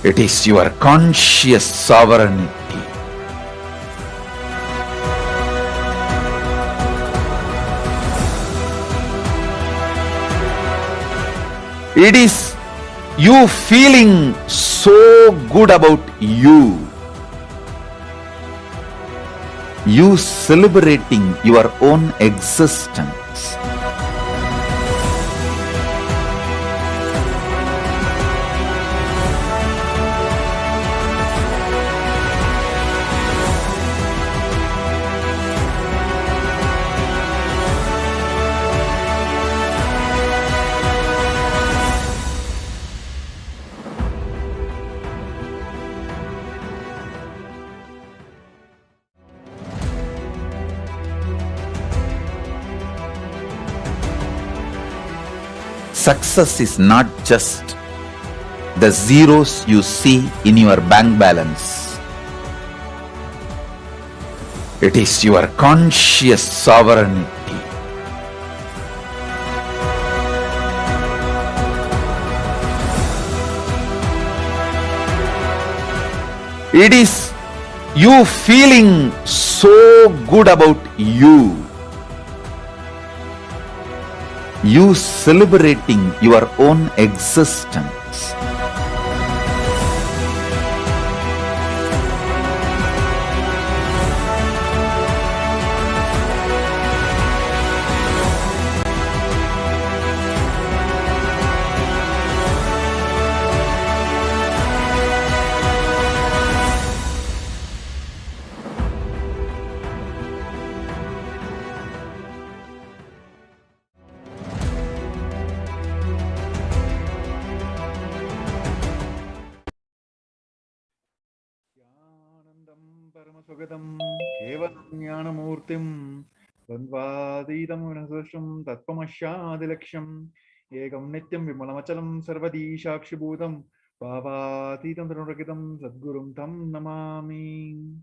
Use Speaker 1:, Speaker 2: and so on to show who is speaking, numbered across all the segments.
Speaker 1: It is your conscious sovereignty. It is you feeling so good about you. You celebrating your own existence. Success is not just the zeros you see in your bank balance. It is your conscious sovereignty. It is you feeling so good about you. You celebrating your own existence.
Speaker 2: Paramashivoham Kevalam Jnanamurtim Bandvadidam Vinasasham Tatpamashyadilaksham Ekam Nityam Vimalamachalam Sarvadi Shakshibhutam Bhavatitam Tanurakidam Sadgurum Tam Namami.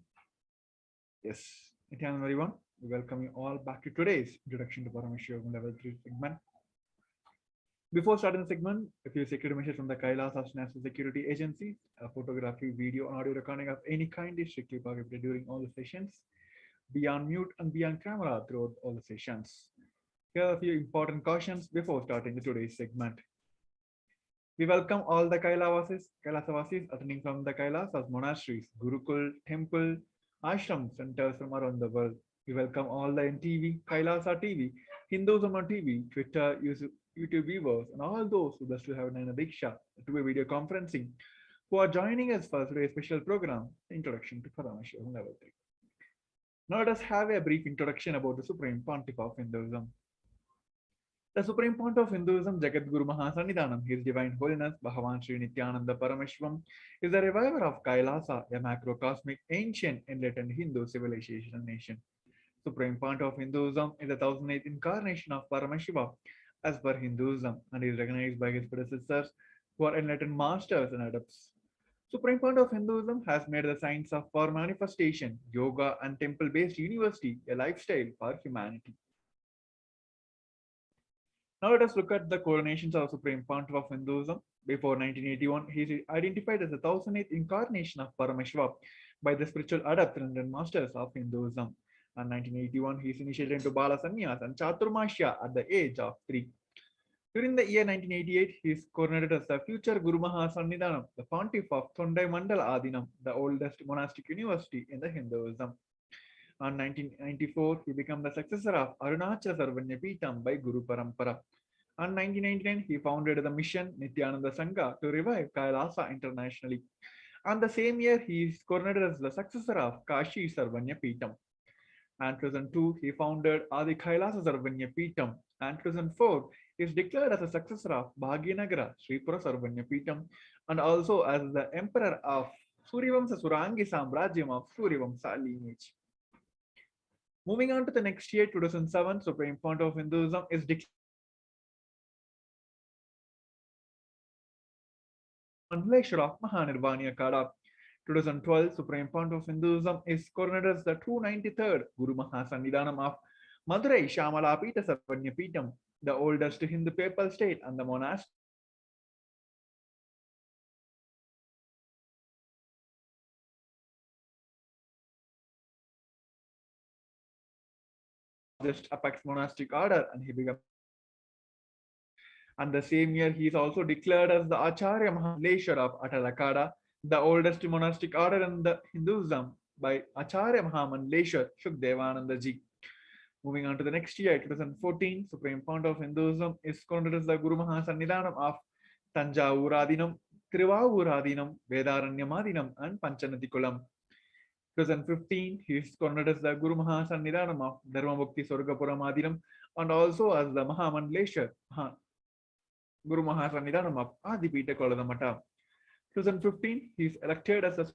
Speaker 2: Yes, Nithyananda everyone, we welcome you all back to today's Introduction to Paramashivoham Level 3 segment. Before starting the segment, a few security measures from the KAILASA National Security Agency. Photography, video, and audio recording of any kind is strictly prohibited during all the sessions. Be on mute and be on camera throughout all the sessions. Here are a few important cautions before starting today's segment. We welcome all the Kailavasis attending from the Kailasas, monasteries, Gurukul, temple, ashram centers from around the world. We welcome all the NTV, Kailasa TV, Hinduism on TV, Twitter, YouTube viewers, and all those who thus to have a big shot to a video conferencing who are joining us for today's special program, Introduction to Paramashivoham Level 3. Now let us have a brief introduction about the Supreme Pontiff of Hinduism. The Supreme Pontiff of Hinduism, Jagadguru Mahasannidhanam, His Divine Holiness, Bhagavan Sri Nithyananda Paramashivam, is the reviver of Kailasa, a macrocosmic, ancient, enlightened Hindu civilization nation. Supreme Pontiff of Hinduism is the 1008th incarnation of Paramashiva as per Hinduism and is recognized by his predecessors who are enlightened masters and adepts. Supreme Pontiff of Hinduism has made the science of power manifestation, yoga, and temple-based university a lifestyle for humanity. Now let us look at the coronations of Supreme Pontiff of Hinduism. Before 1981, he is identified as the 1008th incarnation of Paramashiva by the spiritual adepts and masters of Hinduism. In 1981, he is initiated into Bala Sannyas and Chaturmasya at the age of 3. During the year 1988, he is coronated as the future Guru Mahasannidhanam, the Pontiff of Thondai Mandala Adinam, the oldest monastic university in the Hinduism. In 1994, he became the successor of Arunachala Sarvanya Peetham by Guru Parampara. In 1999, he founded the mission Nithyananda Sangha to revive Kailasa internationally. And the same year, he is coronated as the successor of Kashi Sarvanya Peetham. In 2002, he founded Adi KAILASA Sarvanya Peetham. In 2004, he is declared as a successor of Bhagyanagara Sripura Sarvanya Peetham and also as the emperor of Suryavamsa Surangi Samrajyam of Suryavamsa lineage. Moving on to the next year, 2007, Supreme Pontiff of Hinduism is declared of Mahanirvaniya Kada. 2012, Supreme Pontiff of Hinduism is coronated as the 293rd Guru Mahasannidhanam of Madurai Shamalapita Sarvanya Peetham, the oldest Hindu papal state and the monastery just apex monastic order, and he became. And the same year, he is also declared as the Acharya Mahamleshwar of Atalakada, the oldest monastic order in the Hinduism, by Acharya Mahamleshwar Shukdevananda ji. Moving on to the next year, 2014, Supreme Fount of Hinduism is crowned as the Guru Mahasannidhanam of Tanjauradinam, Tiruvavuradinam, Vedaranyamadinam, and Panchanatikulam. 2015, he is crowned as the Guru Mahasannidhanam of Dharmabhakti Sorgapuram and also as the Mahamandleshwar Guru Mahasannidhanam of Adipita Koladamata. 2015, he is elected as the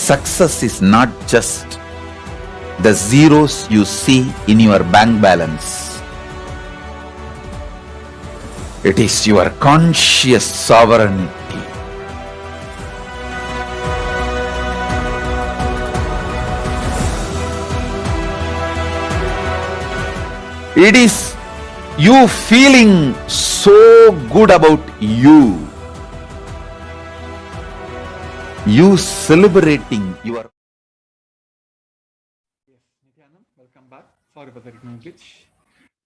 Speaker 1: Success is not just the zeros you see in your bank balance. It is your conscious sovereignty. It is you feeling so good about you. You celebrating your.
Speaker 2: Yes, Nithyanand, welcome back. Sorry for the technical glitch.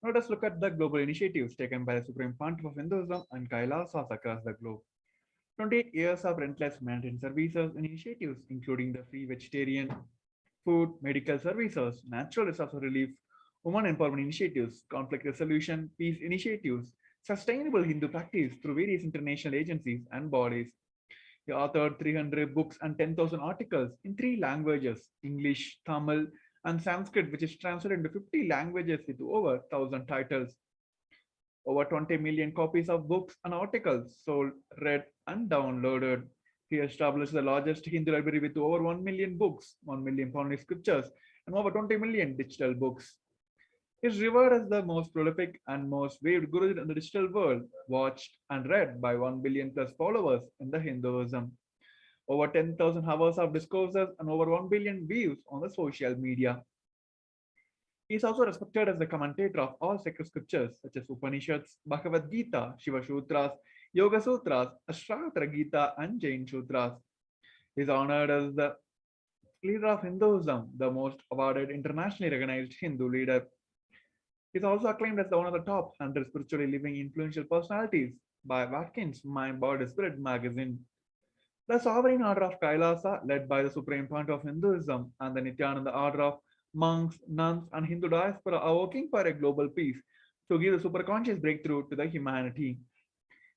Speaker 2: Now let us look at the global initiatives taken by the Supreme Pontiff of Hinduism and KAILASAs across the globe. 28 years of relentless humanitarian services initiatives, including the free vegetarian food, medical services, natural disaster relief, women empowerment initiatives, conflict resolution, peace initiatives, sustainable Hindu practice through various international agencies and bodies. He authored 300 books and 10,000 articles in three languages English, Tamil, and Sanskrit, which is translated into 50 languages with over 1,000 titles. Over 20 million copies of books and articles sold, read, and downloaded. He established the largest Hindu library with over 1 million books, 1 million Puranic scriptures, and over 20 million digital books. He is revered as the most prolific and most viewed Guru in the digital world, watched and read by 1 billion plus followers in the Hinduism. Over 10,000 hours of discourses and over 1 billion views on the social media. He is also respected as the commentator of all sacred scriptures such as Upanishads, Bhagavad Gita, Shiva Sutras, Yoga Sutras, Ashtrattara Gita, and Jain Sutras. He is honored as the leader of Hinduism, the most awarded internationally recognized Hindu leader. He is also acclaimed as one of the top 100 spiritually living influential personalities by Watkins Mind, Body, Spirit magazine. The Sovereign Order of Kailasa, led by the Supreme Pontiff of Hinduism and the Nithyananda Order of monks, nuns, and Hindu diaspora, are working for a global peace to give the superconscious breakthrough to the humanity.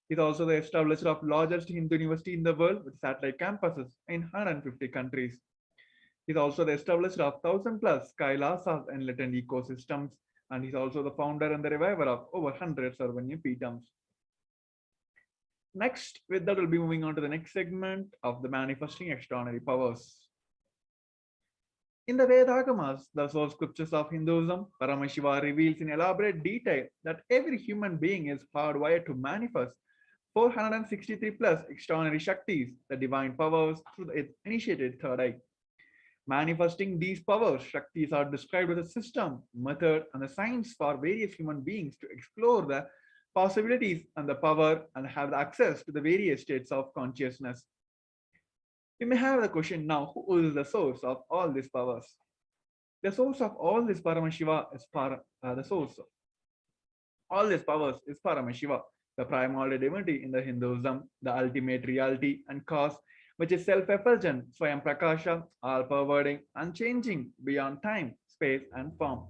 Speaker 2: He is also the establisher of largest Hindu university in the world with satellite campuses in 150 countries. He is also the establisher of 1,000 plus Kailasas and Enlightenment ecosystems, and he is also the founder and the reviver of over 100 Sarvanya Peetams. Next, with that, we'll be moving on to the next segment of the manifesting extraordinary powers. In the Vedagamas, the source scriptures of Hinduism, Paramashiva reveals in elaborate detail that every human being is hardwired to manifest 463 plus extraordinary Shaktis, the divine powers through the initiated third eye. Manifesting these powers, Shaktis are described as a system, method, and a science for various human beings to explore the possibilities and the power and have access to the various states of consciousness. We may have the question now, who is the source of all these powers? The source of all this Paramashiva is the source. All these powers is Paramashiva, the primordial divinity in the Hinduism, the ultimate reality and cause, which is self-effulgent, Swayam Prakasha, all-pervading, unchanging, beyond time, space, and form.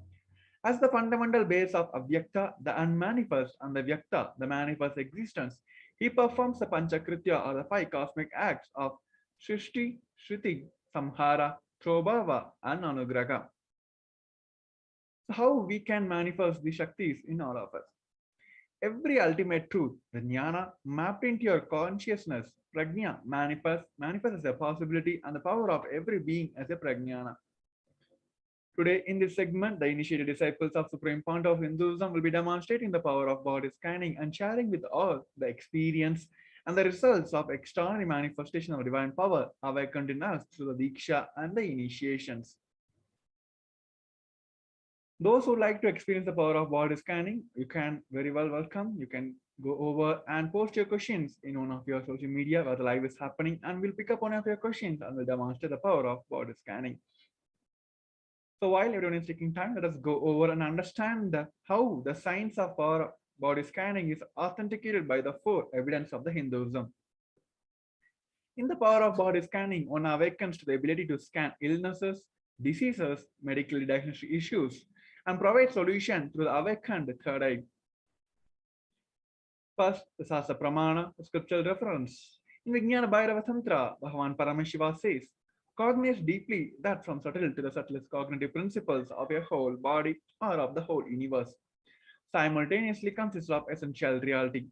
Speaker 2: As the fundamental base of Avyakta, the unmanifest, and the Vyakta, the manifest existence, he performs the Panchakritya or the five cosmic acts of Srishti, Shriti, Samhara, Trobhava, and Anugraha. So how we can manifest the Shaktis in all of us? Every ultimate truth, the jnana, mapped into your consciousness, prajna, manifests as a possibility and the power of every being as a prajnana. Today, in this segment, the initiated disciples of Supreme Point of Hinduism will be demonstrating the power of body scanning and sharing with all the experience and the results of extraordinary manifestation of divine power awakened in us through the Diksha and the initiations. Those who like to experience the power of body scanning, you can very well welcome. You can go over and post your questions in one of your social media where the live is happening, and we'll pick up one of your questions and we'll demonstrate the power of body scanning. So while everyone is taking time, let us go over and understand how the science of power body scanning is authenticated by the four evidence of the Hinduism. In the power of body scanning, one awakens to the ability to scan illnesses, diseases, medically diagnosed issues, and provide solution through the awakened third eye. First, the Sasa Pramana, a scriptural reference. In Vijnana Bhairava Tantra, Bhagavan Paramashiva says, cognizes deeply that from subtle to the subtlest cognitive principles of your whole body or of the whole universe simultaneously consist of essential reality.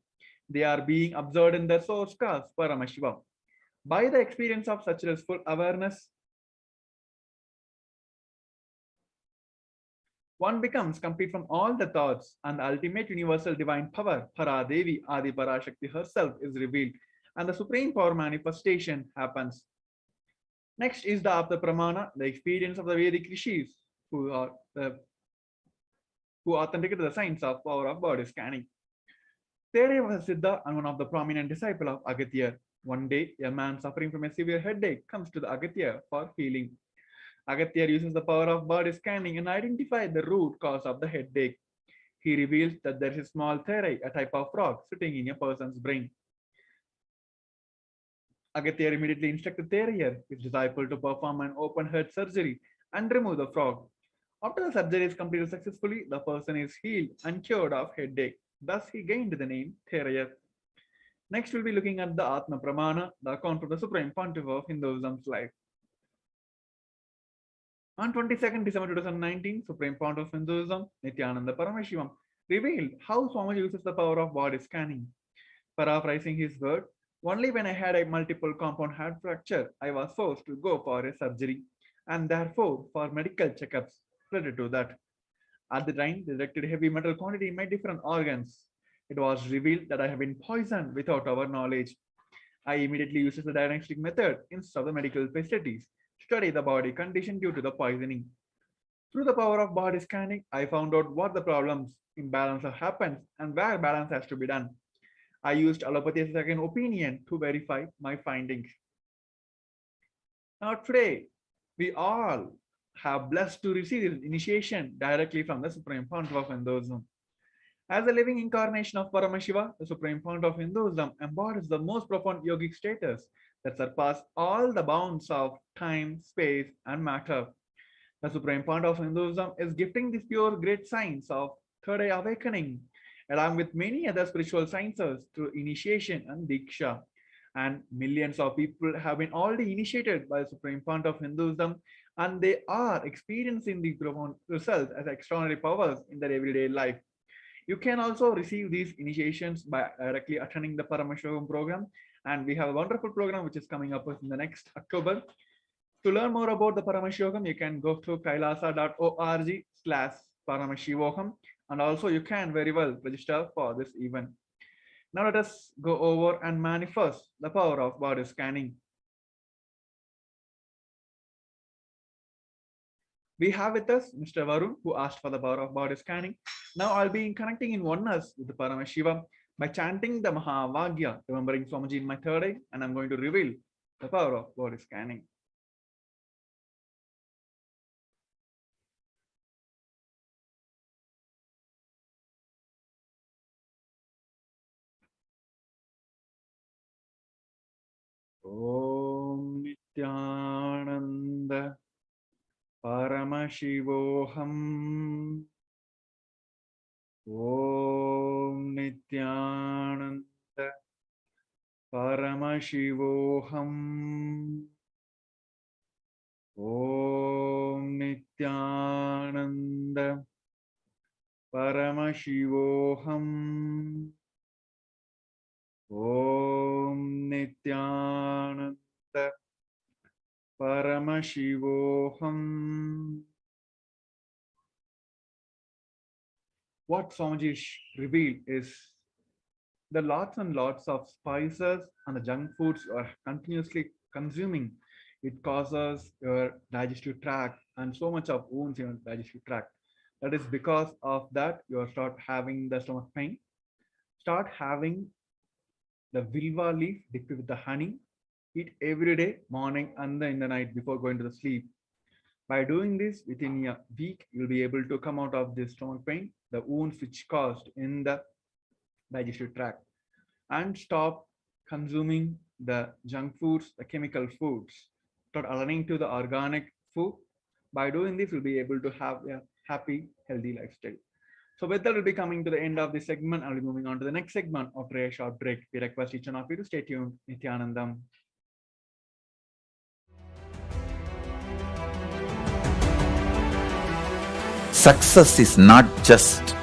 Speaker 2: They are being observed in their source cause, Paramashiva. By the experience of such full awareness, one becomes complete from all the thoughts, and the ultimate universal divine power, Paradevi Adi Parashakti herself, is revealed, and the supreme power manifestation happens. Next is the Apta Pramana, the experience of the Vedic rishis, who authenticated the science of power of body scanning. There was a Siddha and one of the prominent disciples of Agatya. One day, a man suffering from a severe headache comes to the Agatya for healing. Agatya uses the power of body scanning and identifies the root cause of the headache. He reveals that there is a small therai, a type of frog, sitting in a person's brain. Agatya immediately instructed Therier, his disciple, to perform an open heart surgery and remove the frog. After the surgery is completed successfully, the person is healed and cured of headache. Thus, he gained the name Therier. Next, we'll be looking at the Atma Pramana, the account of the Supreme Pontiff of Hinduism's life. On 22nd December 2019, Supreme Pontiff of Hinduism, Nithyananda Paramashivam, revealed how Swami uses the power of body scanning. Paraphrasing his word, only when I had a multiple compound heart fracture, I was forced to go for a surgery, and therefore for medical checkups related to that. At the time, they detected heavy metal quantity in my different organs. It was revealed that I have been poisoned without our knowledge. I immediately used the diagnostic method instead of the medical facilities to study the body condition due to the poisoning. Through the power of body scanning, I found out what the problems, imbalance happens, and where balance has to be done. I used allopathy as a second opinion to verify my findings. Now today, we all have blessed to receive this initiation directly from the Supreme Pontiff of Hinduism. As a living incarnation of Paramashiva, the Supreme Pontiff of Hinduism embodies the most profound yogic status that surpass all the bounds of time, space, and matter. The Supreme Pontiff of Hinduism is gifting this pure great science of third eye awakening, along with many other spiritual sciences through initiation and Diksha. And millions of people have been already initiated by the Supreme Pontiff of Hinduism, and they are experiencing these profound results as extraordinary powers in their everyday life. You can also receive these initiations by directly attending the Paramashivoham program. And we have a wonderful program which is coming up in the next October. To learn more about the Paramashivoham, you can go to kailasa.org/Paramashivoham. And also you can very well register for this event. Now let us go over and manifest the power of body scanning. We have with us Mr. Varun, who asked for the power of body scanning. Now I'll be connecting in oneness with the Paramashivam by chanting the Mahavagya, remembering Swamiji in my third eye, and I'm going to reveal the power of body scanning. Om Nithyananda Paramashivoham. Om Nithyananda Paramashivoham. Om Nithyananda Paramashivoham. Om Nithyananda Paramashivoham. What Swamiji revealed is the lots and lots of spices and the junk foods you are continuously consuming. It causes your digestive tract and so much of wounds in your digestive tract. That is because of that you start having the stomach pain. Start having the vilva leaf dipped with the honey. Eat every day, morning and in the night before going to the sleep. By doing this, within a week, you'll be able to come out of this stomach pain, the wounds which caused in the digestive tract, and stop consuming the junk foods, the chemical foods. Start aligning to the organic food. By doing this, you'll be able to have a happy, healthy lifestyle. So with that, we'll be coming to the end of this segment. I'll be moving on to the next segment after a short break. We request each one of you to stay tuned. Nithyanandam.
Speaker 1: Success is not just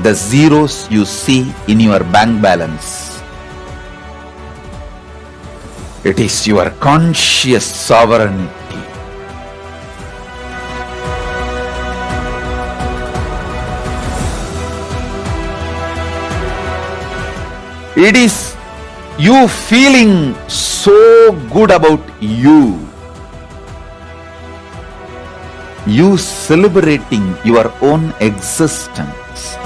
Speaker 1: the zeros you see in your bank balance. It is your conscious sovereignty. It is you feeling so good about you. You celebrating your own existence.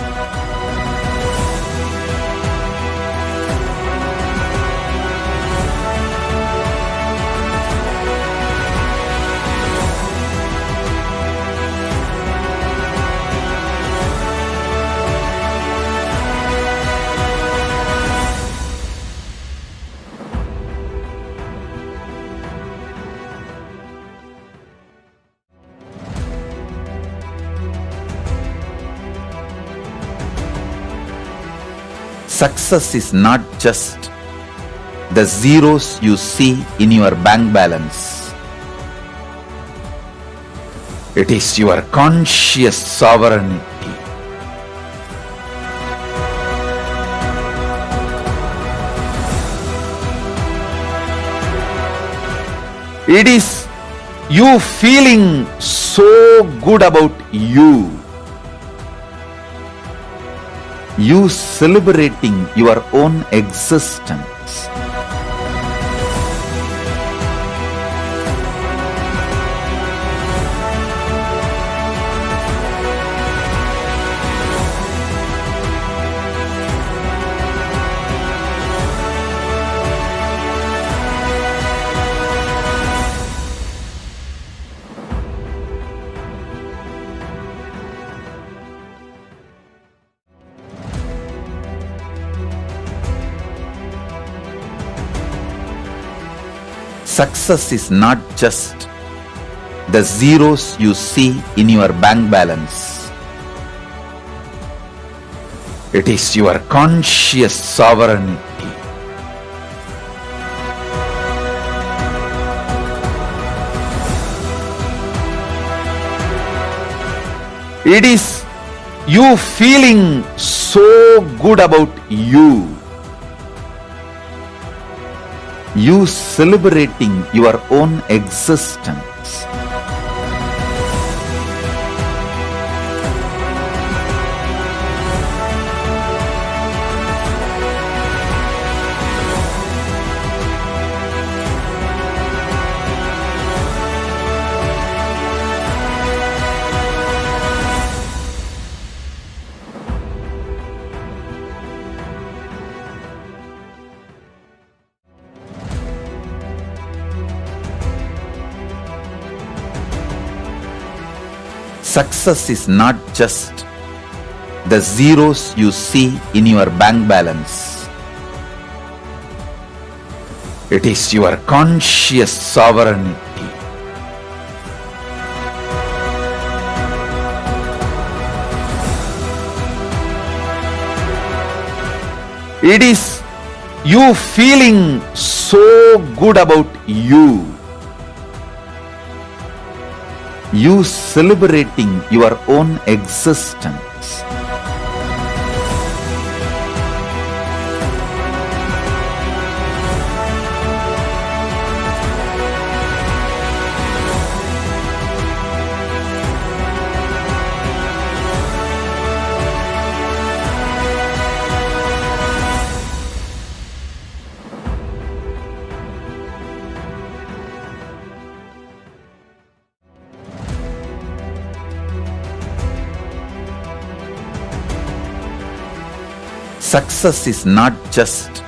Speaker 1: Success is not just the zeros you see in your bank balance. It is your conscious sovereignty. It is you feeling so good about you. You celebrating your own existence. Success is not just the zeros you see in your bank balance. It is your conscious sovereignty. It is you feeling so good about you. You celebrating your own existence. Success is not just the zeros you see in your bank balance. It is your conscious sovereignty. It is you feeling so good about you. You celebrating your own existence. Success is not just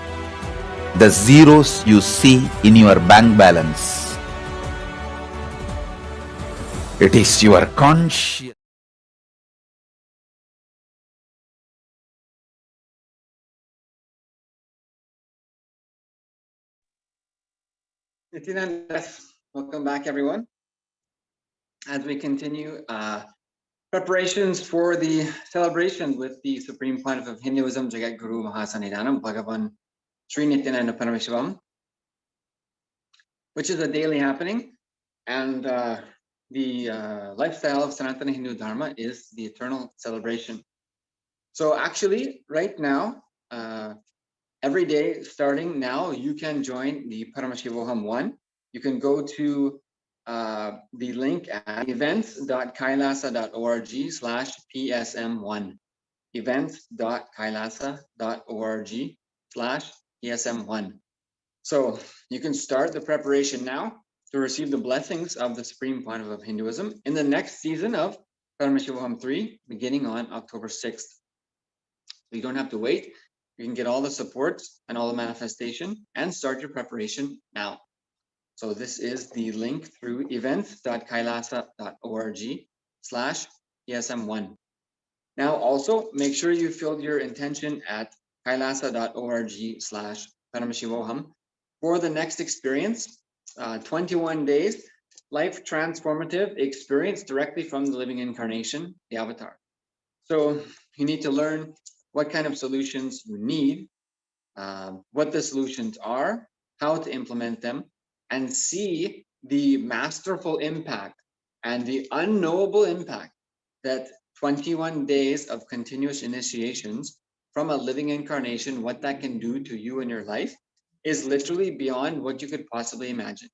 Speaker 1: the zeros you see in your bank balance. It is your conscious.
Speaker 3: Nithyananda, welcome back, everyone. As we continue preparations for the celebration with the Supreme Pontiff of Hinduism, Jagat Guru Mahasannidhanam, Bhagavan Sri Nithyananda Paramashivam, which is a daily happening, and the lifestyle of Sanatana Hindu Dharma is the eternal celebration. So actually, right now, every day starting now, you can join the Paramashivoham 1. You can go to the link at events.kailasa.org/PSM1. events.kailasa.org/PSM1. So you can start the preparation now to receive the blessings of the Supreme Pontiff of Hinduism in the next season of Paramashivoham 3, beginning on October 6th. You don't have to wait. You can get all the support and all the manifestation and start your preparation now. So this is the link through events.kailasa.org/PSM1. Now also make sure you filled your intention at kailasa.org/Paramashivoham for the next experience, 21 days, life transformative experience directly from the living incarnation, the avatar. So you need to learn what kind of solutions you need, what the solutions are, how to implement them, and see the masterful impact and the unknowable impact that 21 days of continuous initiations from a living incarnation, what that can do to you in your life is literally beyond what you could possibly imagine.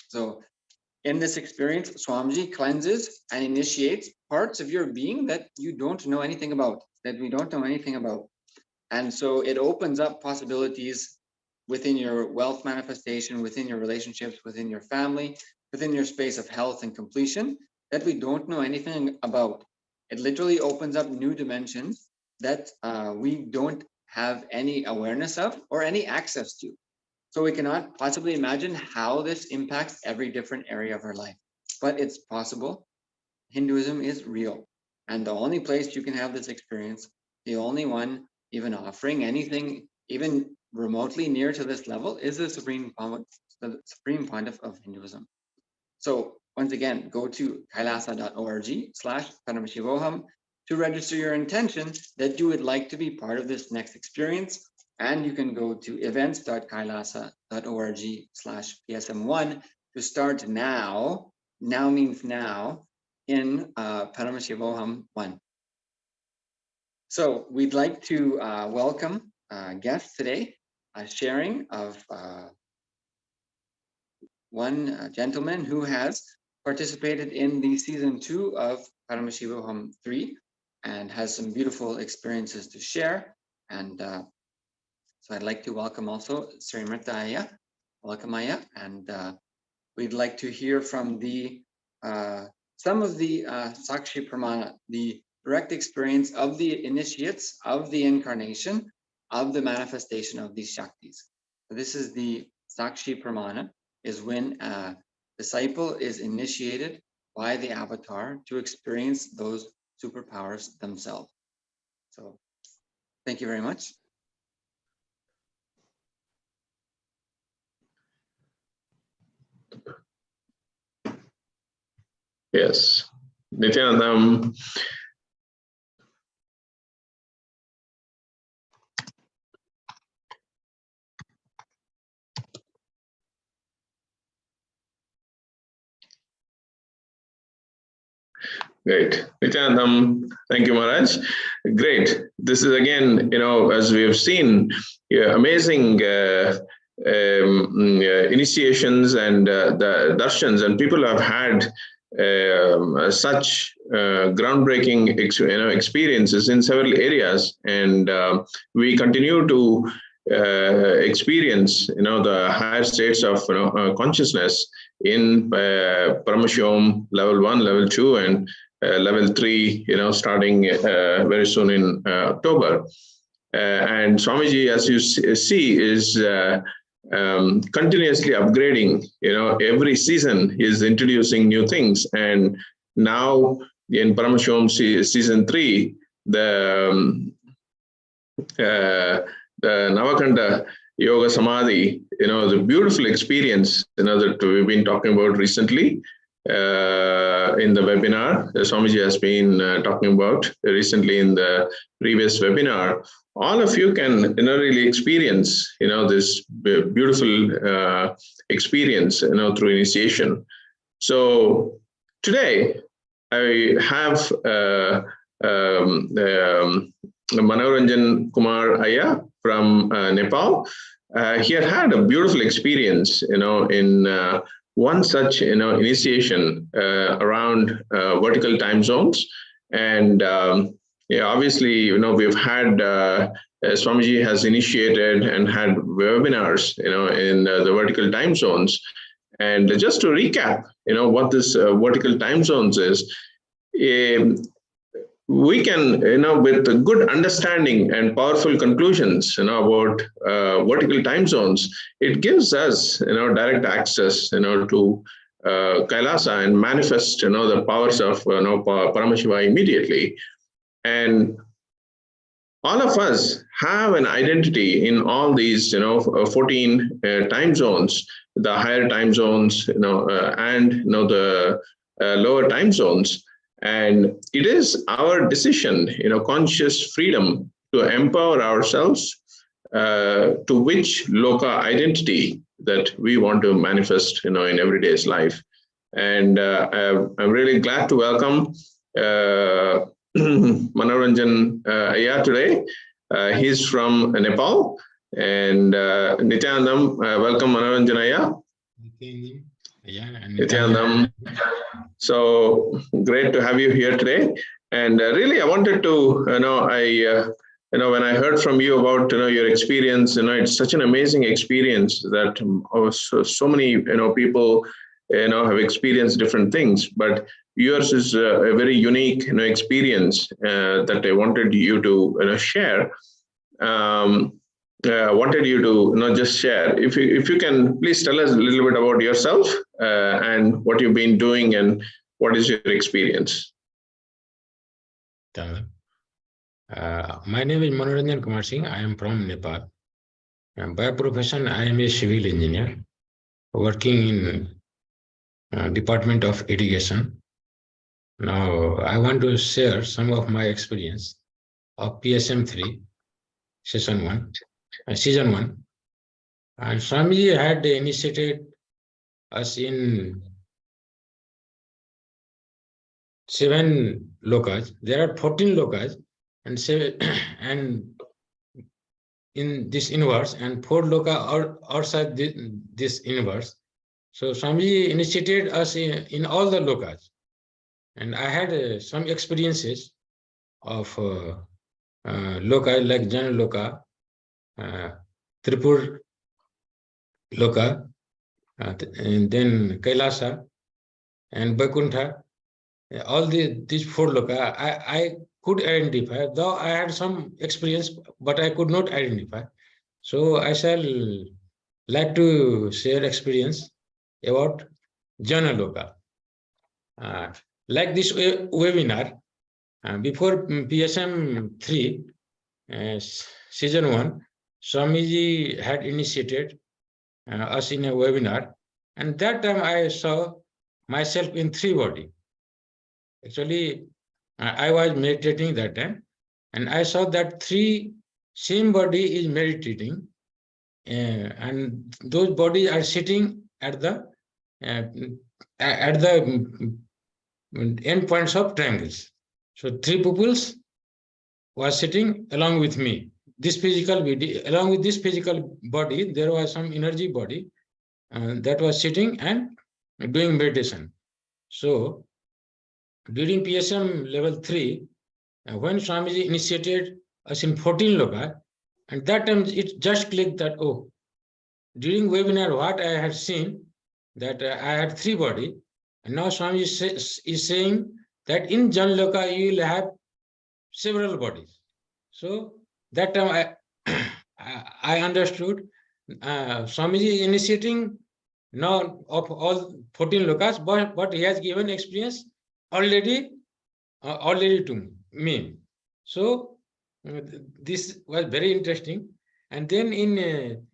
Speaker 3: So in this experience, Swamiji cleanses and initiates parts of your being that you don't know anything about, that we don't know anything about. And so it opens up possibilities within your wealth manifestation, within your relationships, within your family, within your space of health and completion that we don't know anything about. It literally opens up new dimensions that we don't have any awareness of or any access to. So we cannot possibly imagine how this impacts every different area of our life, but it's possible. Hinduism is real. And the only place you can have this experience, the only one even offering anything even remotely near to this level, is the Supreme Pontiff of Hinduism. So once again, go to kailasa.org/Paramashivoham to register your intention that you would like to be part of this next experience. And you can go to events.kailasa.org/PSM1 to start now. Now means now in Paramashivoham 1. So we'd like to welcome guests today, sharing of one gentleman who has participated in the season 2 of Paramashivoham 3 and has some beautiful experiences to share. And so I'd like to welcome also Srimata Aya. Welcome, Aya. And we'd like to hear from the some of the Sakshi Pramana, the direct experience of the initiates of the incarnation of the manifestation of these Shaktis. So this is the Sakshi Pramana, is when a disciple is initiated by the avatar to experience those superpowers themselves. So thank you very much.
Speaker 4: Yes, Nithyanandam. Great. Nithyanandam, thank you, Maharaj. Great. This is again, as we have seen, amazing initiations and the darshans, and people have had such groundbreaking experiences in several areas, and we continue to experience the higher states of consciousness in Paramashivoham level 1, level 2, and level 3, starting very soon in October. And Swamiji, as you see, is continuously upgrading. Every season he is introducing new things, and now in Paramashivoham season 3, the Navakanda Yoga Samadhi, the beautiful experience, that we've been talking about recently in the webinar. Swamiji has been talking about recently in the previous webinar. All of you can, really experience, this beautiful experience, through initiation. So today I have Manoranjan Kumar Aya from Nepal. He had a beautiful experience, in one such, initiation around vertical time zones. And obviously, we've had Swamiji has initiated and had webinars, in the vertical time zones. And just to recap, what this vertical time zones is, we can, with a good understanding and powerful conclusions, about vertical time zones, it gives us, direct access, to Kailasa and manifest, the powers of, Paramashiva immediately. And all of us have an identity in all these, 14 time zones, the higher time zones, and, the lower time zones. And it is our decision, conscious freedom to empower ourselves to which loka identity that we want to manifest, in everyday's life. And I'm really glad to welcome Manoranjan Aya today. He's from Nepal. And Nithyanandam, welcome Manoranjan Aya. Nithyanandam. So great to have you here today. And really, I wanted to, when I heard from you about, your experience, it's such an amazing experience that so many, people, have experienced different things, but yours is a very unique, experience that I wanted you to, share. Wanted you to just share. If you can please tell us a little bit about yourself and what you've been doing and what is your experience.
Speaker 5: My name is Manoranjan Kumar Singh. I am from Nepal. By profession, I am a civil engineer working in Department of Irrigation. Now, I want to share some of my experience of PSM3 season 1. And Swamiji had initiated us in 7 lokas. There are 14 lokas and in this universe, and 4 loka outside this universe. So Swamiji initiated us in all the lokas. And I had some experiences of loka like Jana Loka, Tripur Loka, and then Kailasa and Vaikuntha. All these 4 loka I could identify, though I had some experience, but I could not identify. So I shall like to share experience about Jana Loka. like this webinar, before PSM 3, season 1, Swamiji had initiated us in a webinar, and that time I saw myself in 3 bodies. Actually, I was meditating that time, and I saw that 3 same body is meditating, and those bodies are sitting at the end points of triangles. So 3 pupils was sitting along with me. This physical body, along with this physical body, there was some energy body that was sitting and doing meditation. So during PSM level 3, when Swamiji initiated us in 14 loka, and that time it just clicked that, oh, during webinar, what I had seen, that I had 3 body, and now Swamiji is saying that in Jan Loka you will have several bodies. So that time I understood Swamiji is initiating now of all 14 lokas, but he has given experience already to me. So this was very interesting. And then in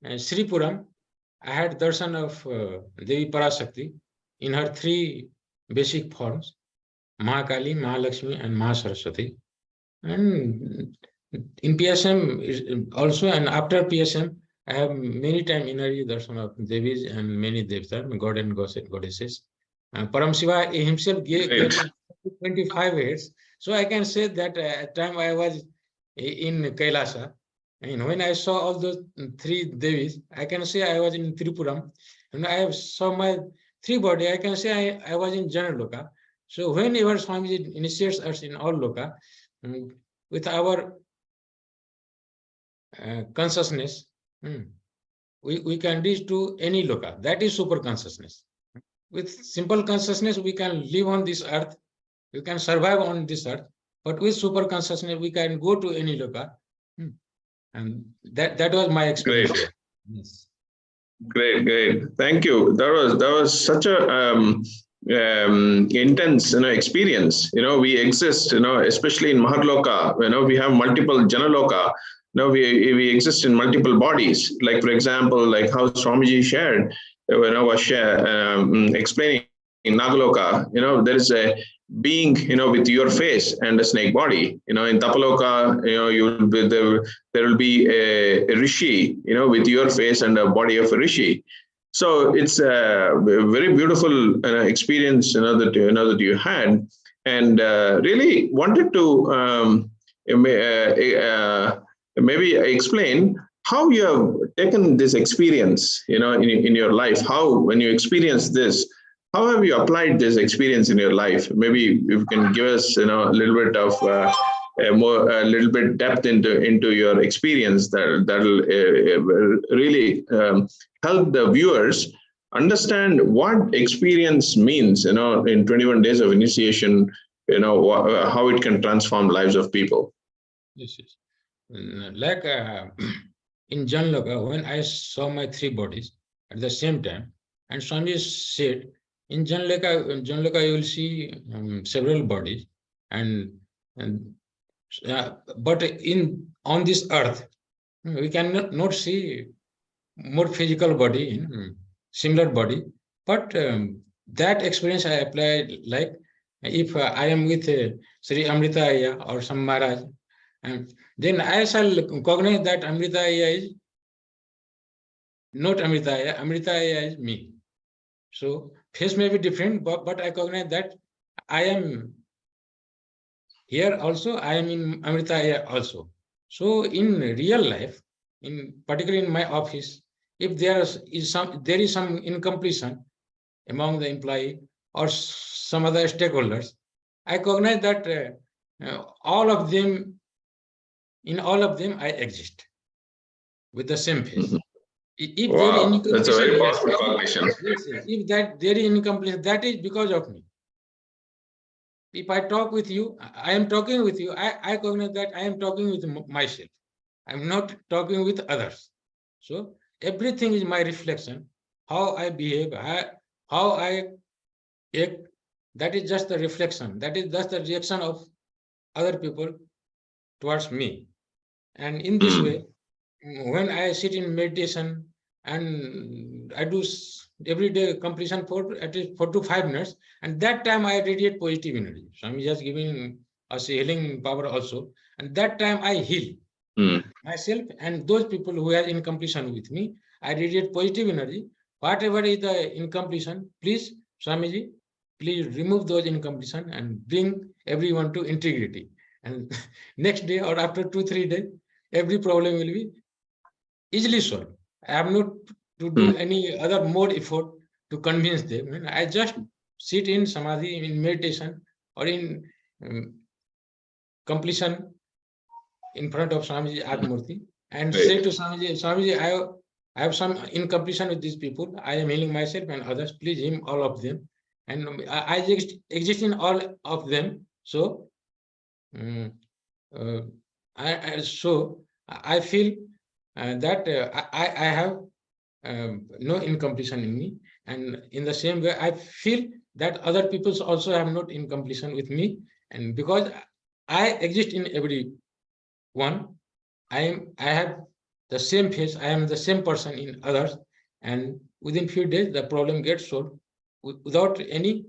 Speaker 5: Sripuram, I had darshan of Devi Parashakti in her 3 basic forms, Mahakali, Mahalakshmi, and Mahasaraswati. And in PSM also, and after PSM, I have many times energy darshan of Devis and many Devtas, God and goddesses. Paramashiva himself gave 25 heads. So I can say that at time I was in KAILASA, and when I saw all those 3 Devis, I can say I was in Tripuram, and I saw my 3 body, I can say I was in Jana Loka. So whenever Swamiji initiates us in all Loka, with our consciousness, we can reach to any Loka. That is super consciousness. With simple consciousness, we can live on this earth, we can survive on this earth, but with super consciousness, we can go to any Loka. And that was my experience.
Speaker 4: Great.
Speaker 5: Yes.
Speaker 4: Great. Thank you. That was such a intense, experience. We exist, especially in Maharloka. We have multiple Janaloka. We exist in multiple bodies. Like, for example, like how Swamiji shared, was explaining in Nagaloka. There is a being, with your face and a snake body. In Tapaloka, there will be a rishi, with your face and a body of a rishi. So it's a very beautiful experience, that you had, and really wanted to maybe explain how you have taken this experience, in your life. How, when you experience this, how have you applied this experience in your life? Maybe you can give us, a little bit of a little bit depth into your experience that'll really help the viewers understand what experience means, in 21 days of initiation, how it can transform lives of people.
Speaker 5: Yes. Like in Janloka, when I saw my 3 bodies at the same time, and Swami said, in Janloka you will see several bodies, but on this earth we cannot not see more physical body, similar body. But that experience I applied, like if I am with Sri Amrita Aya or some Maharaj, then I shall cognize that Amrita Aya is not Amrita Aya, Amrita Aya is me. So face may be different, but I cognize that I am here also, I am in Amrita Aya also. So in real life, particularly in my office, if there is some incompletion among the employee or some other stakeholders, I cognize that in all of them I exist with the same face. If
Speaker 4: wow, that's a very powerful cognition.
Speaker 5: If there is incompletion, that is because of me. If I talk with you, I am talking with you, I cognize that I am talking with myself. I'm not talking with others. So everything is my reflection, how I behave, how I act, that is just the reflection. That is just the reaction of other people towards me. And in this way, when I sit in meditation and I do every day completion for at least 4 to 5 minutes, and that time I radiate positive energy. So I'm just giving us healing power also. And that time I heal myself and those people who are in completion with me. I radiate positive energy. Whatever is the incompletion, please, Swamiji, please remove those incompletion and bring everyone to integrity. And next day or after 2-3 days, every problem will be easily solved. I have not to do any other more effort to convince them. And I just sit in samadhi, in meditation, or in completion in front of Swamiji Atmurti and say to Swamiji, Swamiji, I have some incompletion with these people. I am healing myself and others. Please heal all of them. And I exist in all of them. So, I feel that I have no incompletion in me. And in the same way, I feel that other people also have not incompletion with me. And because I exist in every one, I have the same face, I am the same person in others, and within few days the problem gets solved without any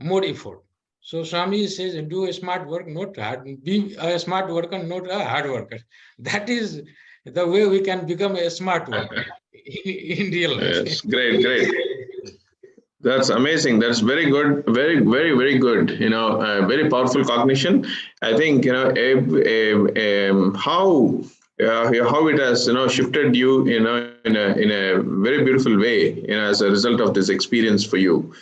Speaker 5: more effort. So Swami says, do a smart work, not hard. Be a smart worker, not a hard worker. That is the way we can become a smart worker in real life.
Speaker 4: Yes, great. That's amazing. That's very good. Very good. Very powerful cognition. I think how it has shifted you in a very beautiful way as a result of this experience for you.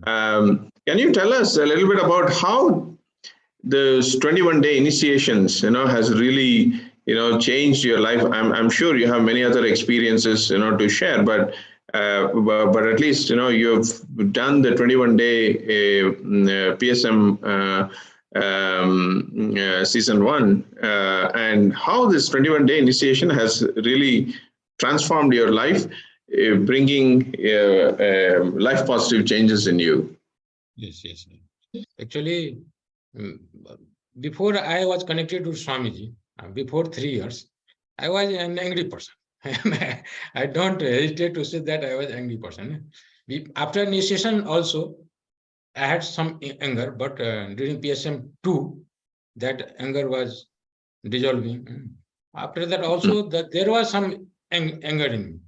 Speaker 4: Can you tell us a little bit about how this 21-day initiations has really changed your life? I'm sure you have many other experiences to share, but at least you've done the 21-day PSM season 1, and how this 21-day initiation has really transformed your life, bringing life positive changes in you.
Speaker 5: Yes. Actually, before I was connected to Swamiji, before 3 years, I was an angry person. I don't hesitate to say that I was an angry person. After initiation also, I had some anger, but during PSM 2, that anger was dissolving. After that also, there was some anger in me.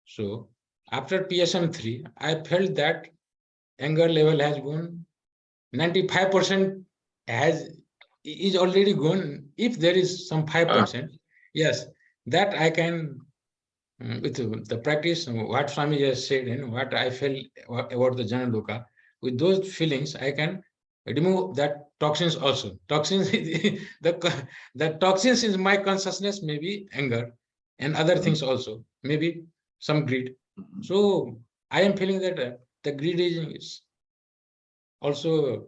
Speaker 5: So after PSM 3, I felt that anger level has gone 95% is already gone. If there is some 5%, yes, that I can, with the practice, what Swami has said and what I felt about the Jnana Loka, with those feelings, I can remove that toxins also. Toxins, the toxins in my consciousness may be anger and other things also, maybe some greed. So I am feeling that the greed is also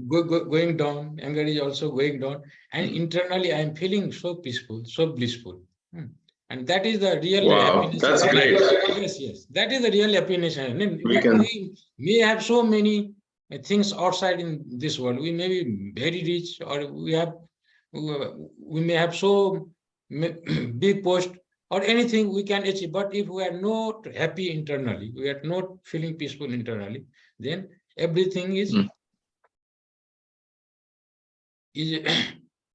Speaker 5: going down, anger is also going down, and internally I am feeling so peaceful, so blissful. And that is the real happiness.
Speaker 4: That's great.
Speaker 5: Yes. That is the real happiness. We may have so many things outside in this world. We may be very rich, or we may have so big post or anything we can achieve. But if we are not happy internally, we are not feeling peaceful internally, then everything is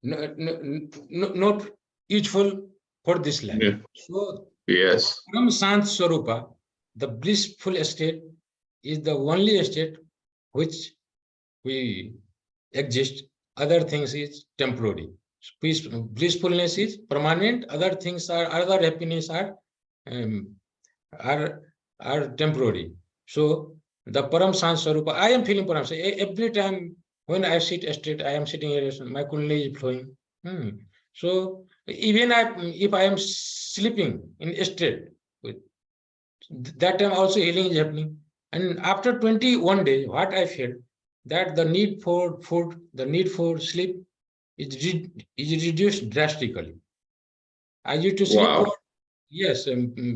Speaker 5: not useful for this life.
Speaker 4: Yeah.
Speaker 5: So,
Speaker 4: yes,
Speaker 5: from Sant Swarupa, the blissful state is the only state which we exist. Other things is temporary. Blissfulness is permanent. Other things other happiness are temporary. So the Param Sant Swarupa, I am feeling Param. Every time when I sit straight, I am sitting here, my kundalini is flowing. So even if I am sleeping in straight, that time also healing is happening. And after 21 days, what I felt that the need for food, the need for sleep is reduced drastically. I used to sleep for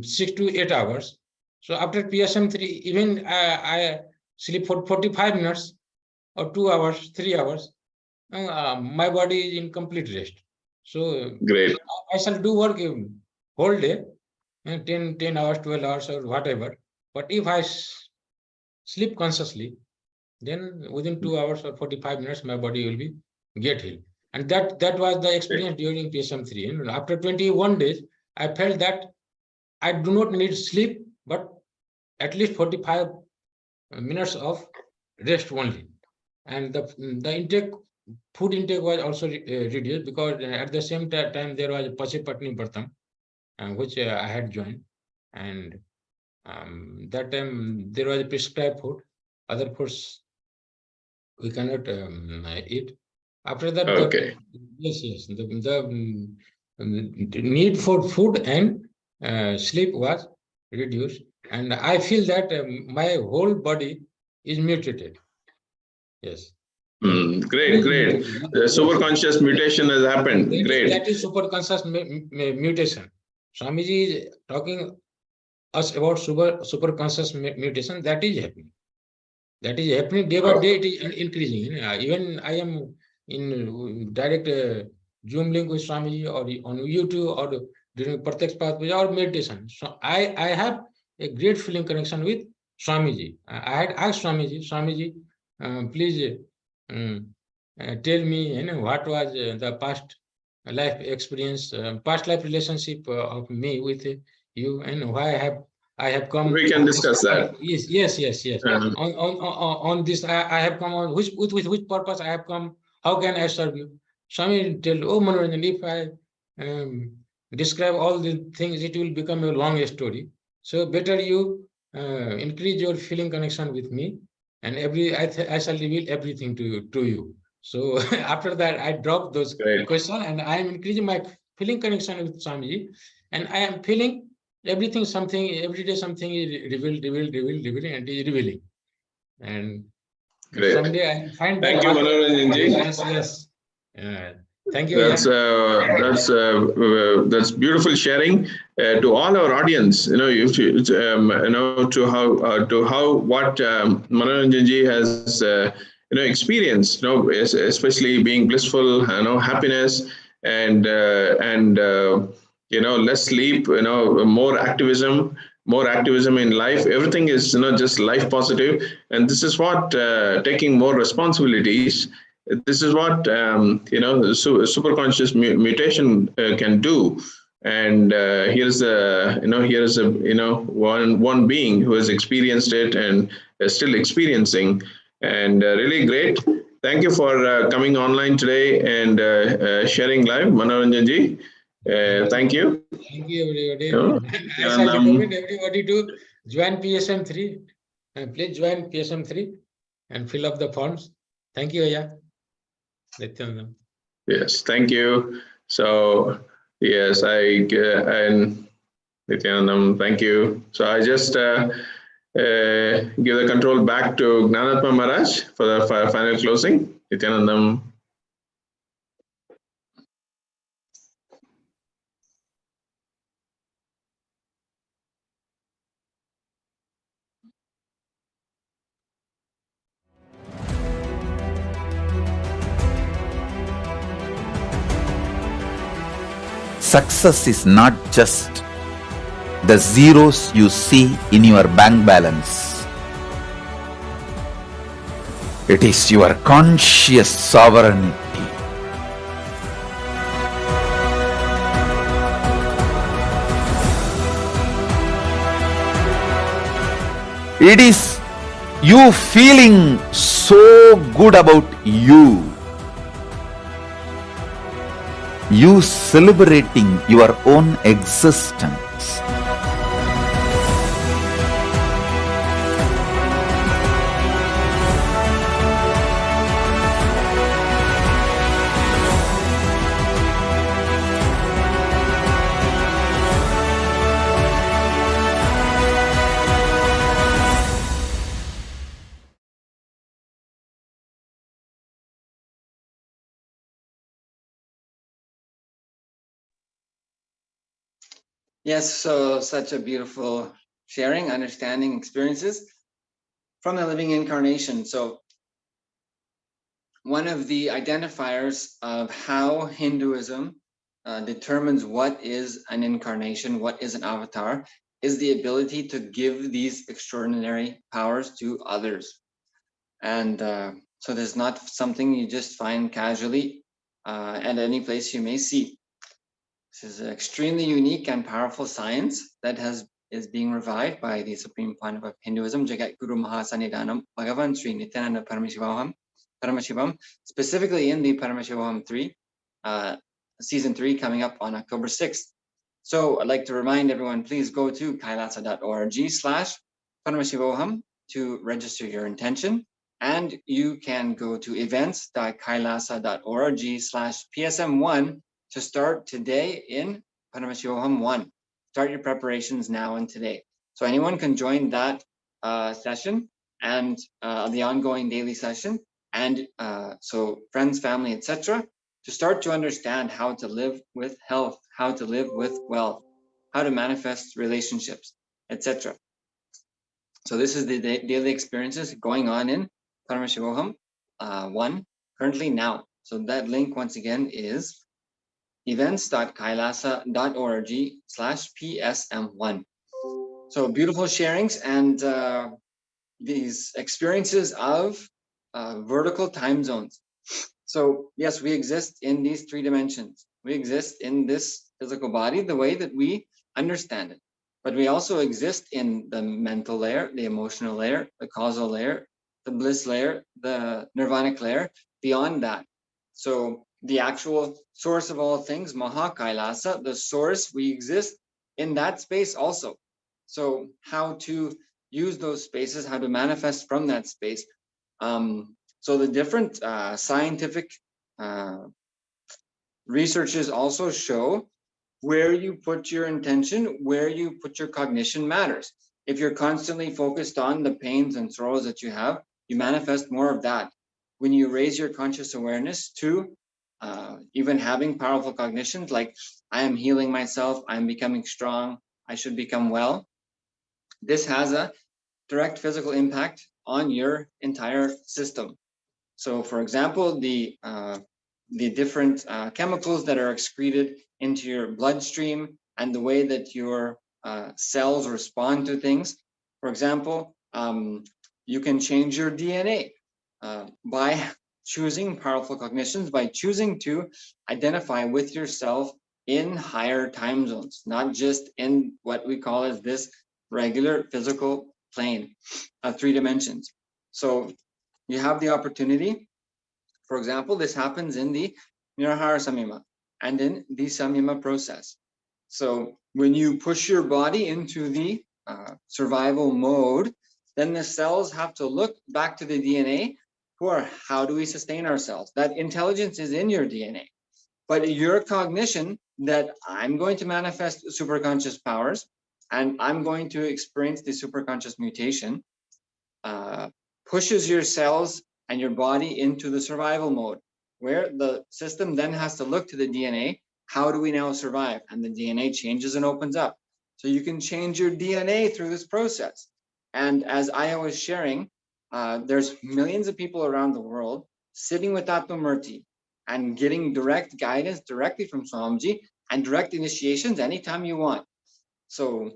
Speaker 5: 6 to 8 hours. So after PSM 3, even I sleep for 45 minutes. or 2 hours, 3 hours, my body is in complete rest. So
Speaker 4: Great.
Speaker 5: I shall do work whole day, 10 hours, 12 hours or whatever. But if I sleep consciously, then within 2 hours or 45 minutes, my body will be get healed. And that was the experience during PSM3. And after 21 days, I felt that I do not need sleep, but at least 45 minutes of rest only. And the intake, food intake was also reduced, because at the same time there was Pachipatni Pratham, which I had joined. And that time there was prescribed food, other foods we cannot eat. After that,
Speaker 4: Okay.
Speaker 5: the need for food and sleep was reduced, and I feel that my whole body is mutated. Yes.
Speaker 4: Great, great. The super conscious mutation has happened. Great.
Speaker 5: That is super conscious mutation. Swamiji is talking us about super conscious mutation. That is happening. That is happening day by day. It is increasing. Even I am in direct Zoom link with Swamiji, or on YouTube, or during Pratyaksh Pathway or meditation. So I have a great feeling connection with Swamiji. I had asked Swamiji, please tell me, what was the past life experience, past life relationship of me with you, and why I have come.
Speaker 4: We can discuss that.
Speaker 5: Yes. On this, I have come on with which purpose I have come. How can I serve you? Swami tell, oh Manoranjan, if I describe all the things, it will become a long story. So better you increase your feeling connection with me, and I shall reveal everything to you. So after that, I dropped those questions, and I am increasing my feeling connection with Swamiji, and I am feeling everything, something, every day something is revealed, and is revealing. And someday I find that.
Speaker 4: Thank you, Manoranjan ji.
Speaker 5: Yes. Thank you.
Speaker 4: That's beautiful sharing to all our audience. You know, to how what Manoranjan ji has experienced. Especially being blissful. Happiness and less sleep. More activism. More activism in life. Everything is just life positive, and this is what taking more responsibilities. This is what super conscious mutation can do. And here's a one being who has experienced it and is still experiencing, and really great. Thank you for coming online today and sharing live, Manoranjan ji. Thank you.
Speaker 5: Thank you, everybody. I shall recommend everybody to join PSM3. Please join PSM3 and fill up the forms. Thank you, Aya. Nithyananda.
Speaker 4: Yes, thank you. So, yes, and Nithyanandam, thank you. So I just give the control back to Gnanatma Maharaj for the final closing. Nithyanandam.
Speaker 1: Success is not just the zeros you see in your bank balance. It is your conscious sovereignty. It is you feeling so good about you. You celebrating your own existence.
Speaker 3: Yes, so such a beautiful sharing, understanding experiences from the living incarnation. So one of the identifiers of how Hinduism determines what is an incarnation, what is an avatar, is the ability to give these extraordinary powers to others. And so there's not something you just find casually at any place you may see. This is an extremely unique and powerful science that is being revived by the Supreme Pontiff of Hinduism, Jagat Guru Mahasannidhanam Bhagavan Sri Nithyananda Paramashivam, specifically in the Paramashivoham 3, season 3, coming up on October 6th. So I'd like to remind everyone, please go to kailasa.org/Paramashivoham to register your intention. And you can go to events.kailasa.org/PSM1 to start today in Paramashivoham 1. Start your preparations now and today. So anyone can join that session and the ongoing daily session. And so friends, family, etc., to start to understand how to live with health, how to live with wealth, how to manifest relationships, etc. So this is the daily experiences going on in Paramashivoham 1 currently now. So that link once again is events.kailasa.org/PSM1. So beautiful sharings and these experiences of vertical time zones. So yes, we exist in these 3 dimensions. We exist in this physical body the way that we understand it. But we also exist in the mental layer, the emotional layer, the causal layer, the bliss layer, the nirvanic layer, beyond that. So the actual source of all things, Maha Kailasa, the source, we exist in that space also. So how to use those spaces, how to manifest from that space. So the different scientific researches also show where you put your intention, where you put your cognition matters. If you're constantly focused on the pains and sorrows that you have, you manifest more of that. When you raise your conscious awareness to even having powerful cognitions like, I am healing myself, I'm becoming strong, I should become well, this has a direct physical impact on your entire system. So for example, the different chemicals that are excreted into your bloodstream and the way that your cells respond to things. For example, you can change your DNA by choosing powerful cognitions, by choosing to identify with yourself in higher time zones, not just in what we call as this regular physical plane of 3 dimensions. So you have the opportunity. For example, this happens in the Nirahara Samyama and in the Samyama process. So when you push your body into the survival mode, then the cells have to look back to the DNA for how do we sustain ourselves. That intelligence is in your DNA. But your cognition that I'm going to manifest superconscious powers and I'm going to experience the superconscious mutation pushes your cells and your body into the survival mode, where the system then has to look to the DNA. How do we now survive? And the DNA changes and opens up. So you can change your DNA through this process. And as Aya was sharing, there's millions of people around the world sitting with Atmamurti and getting direct guidance directly from Swamiji and direct initiations anytime you want. So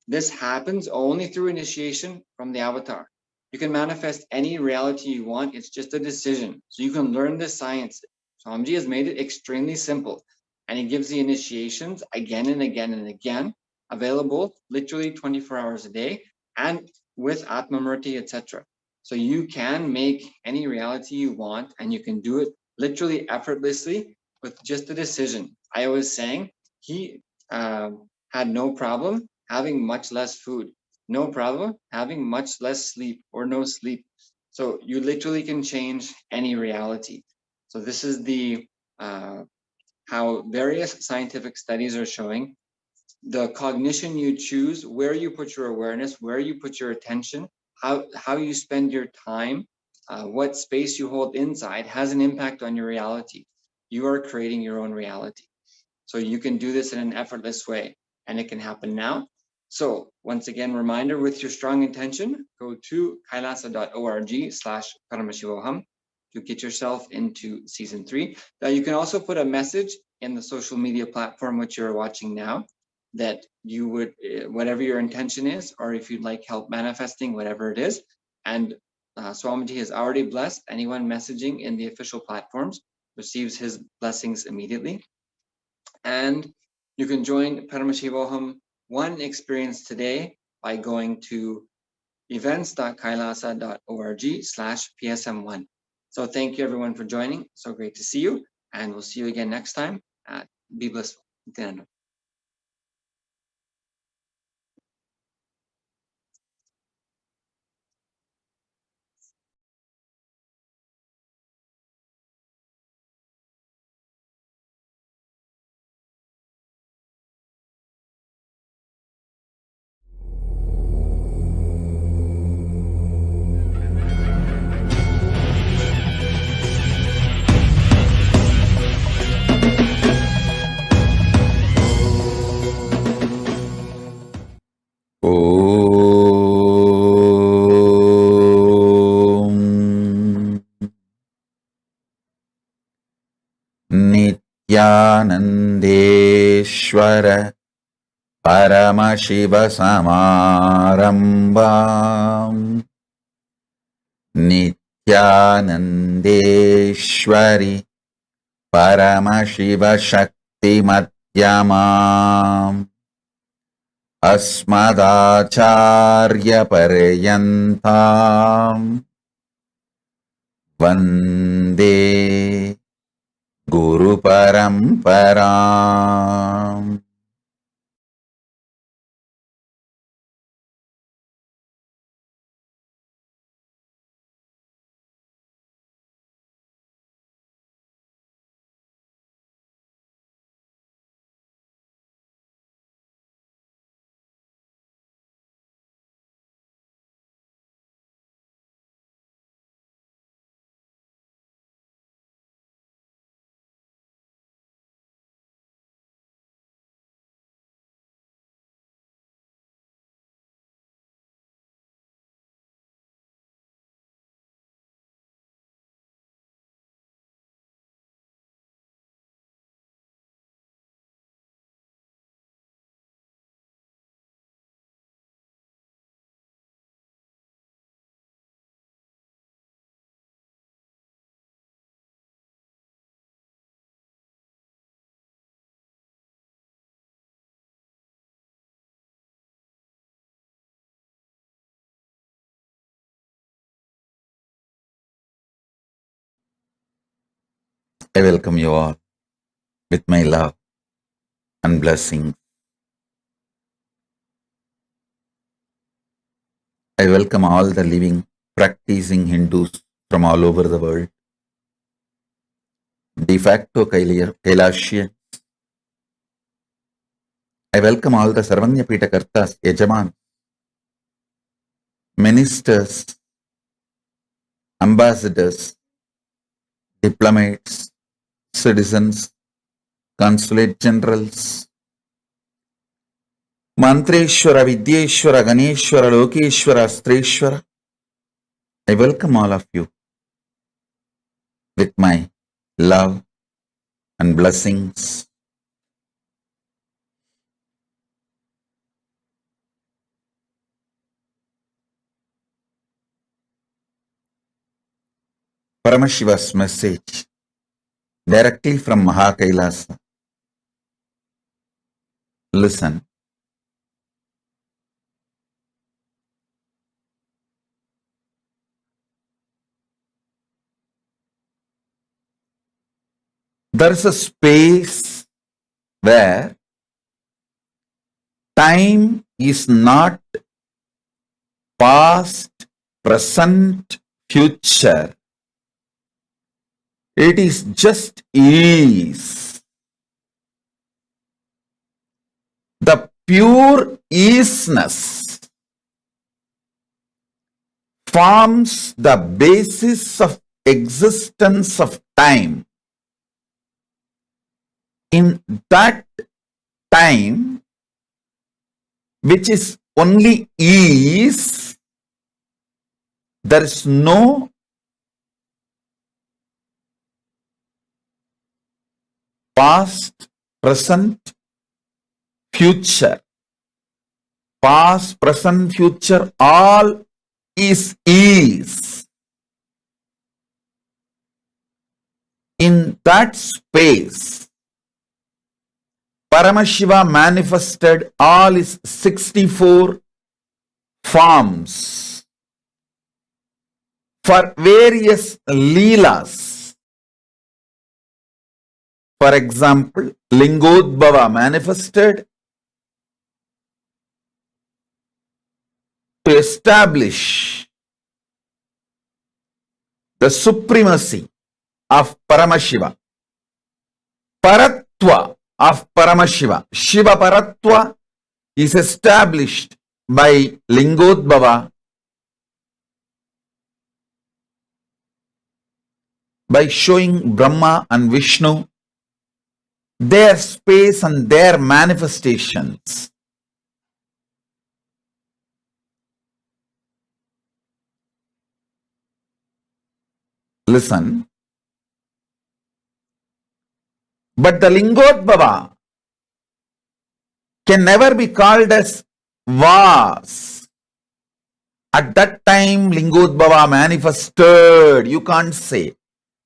Speaker 3: this happens only through initiation from the avatar. You can manifest any reality you want. It's just a decision. So you can learn this science. Swamiji has made it extremely simple. And he gives the initiations again and again and again, available literally 24 hours a day and with Atmamurti, etc. So you can make any reality you want and you can do it literally effortlessly with just a decision. I was saying he had no problem having much less food. No problem having much less sleep or no sleep. So you literally can change any reality. So this is the how various scientific studies are showing the cognition you choose, where you put your awareness, where you put your attention, how you spend your time, what space you hold inside has an impact on your reality. You are creating your own reality. So you can do this in an effortless way and it can happen now. So once again, reminder, with your strong intention, go to kailasa.org/Paramashivoham to get yourself into season 3. Now you can also put a message in the social media platform which you're watching now that you would, whatever your intention is, or if you'd like help manifesting, whatever it is. And Swamiji has already blessed anyone messaging in the official platforms, receives his blessings immediately. And you can join Paramashivoham 1 experience today by going to events.kailasa.org/PSM1. So thank you everyone for joining. So great to see you. And we'll see you again next time. Be blissful. Nithyananda.
Speaker 1: Om Nithyanandeshwara Paramashivasamarambam Nithyanandeshwari Paramashivashaktimadhyamam Asmadacharya Paryantam Vande Guru Paramparam. I welcome you all with my love and blessings. I welcome all the living, practicing Hindus from all over the world, de facto Kailasians. I welcome all the Sarvanya Pita Kartas, Yajaman, ministers, ambassadors, diplomats, citizens, consulate generals, Mantreshwara, Vidyeshwara, Ganeshwara, Lokeshwara, Astreshwara. I welcome all of you with my love and blessings. Paramashiva's message directly from KAILASA. Listen. There is a space where time is not past, present, future. It is just is. The pure isness forms the basis of existence of time. In that time, which is only is, there is no past, present, future. Past, present, future, all is. In that space, Paramashiva manifested all his 64 forms for various leelas. For example, Lingodbhava manifested to establish the supremacy of Paramashiva. Paratva of Paramashiva. Shiva Paratva is established by Lingodbhava by showing Brahma and Vishnu their space and their manifestations. Listen. But the Lingodbhava can never be called as was. At that time, Lingodbhava manifested. You can't say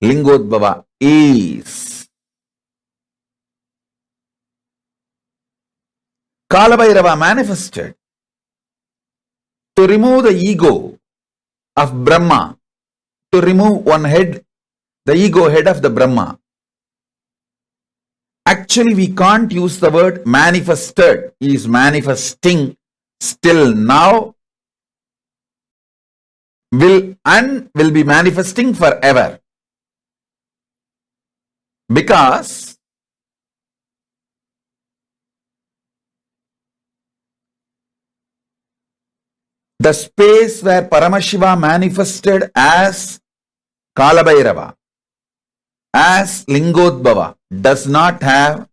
Speaker 1: Lingodbhava is. Kalabhairava manifested to remove the ego of Brahma, to remove one head, the ego head of the Brahma. Actually, we can't use the word manifested. He is manifesting still now, will be manifesting forever. Because the space where Paramashiva manifested as Kalabhairava, as Lingodbhava, does not have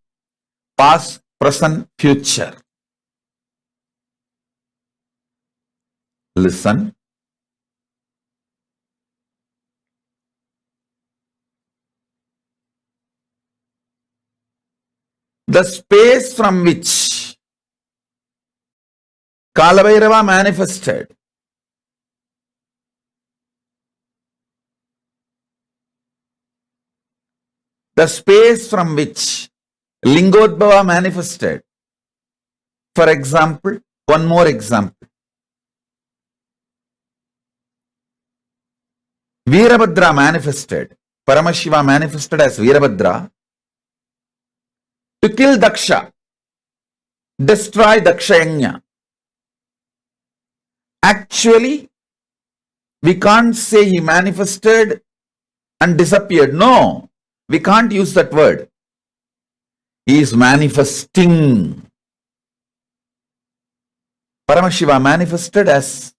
Speaker 1: past, present, future. Listen. The space from which Kalabhairava manifested the space from which Lingodbhava manifested. For example, one more example. Veerabhadra manifested, Paramashiva manifested as Veerabhadra to kill Daksha, destroy Dakshayanya. Actually, we can't say he manifested and disappeared. No, we can't use that word. He is manifesting. Paramashiva manifested as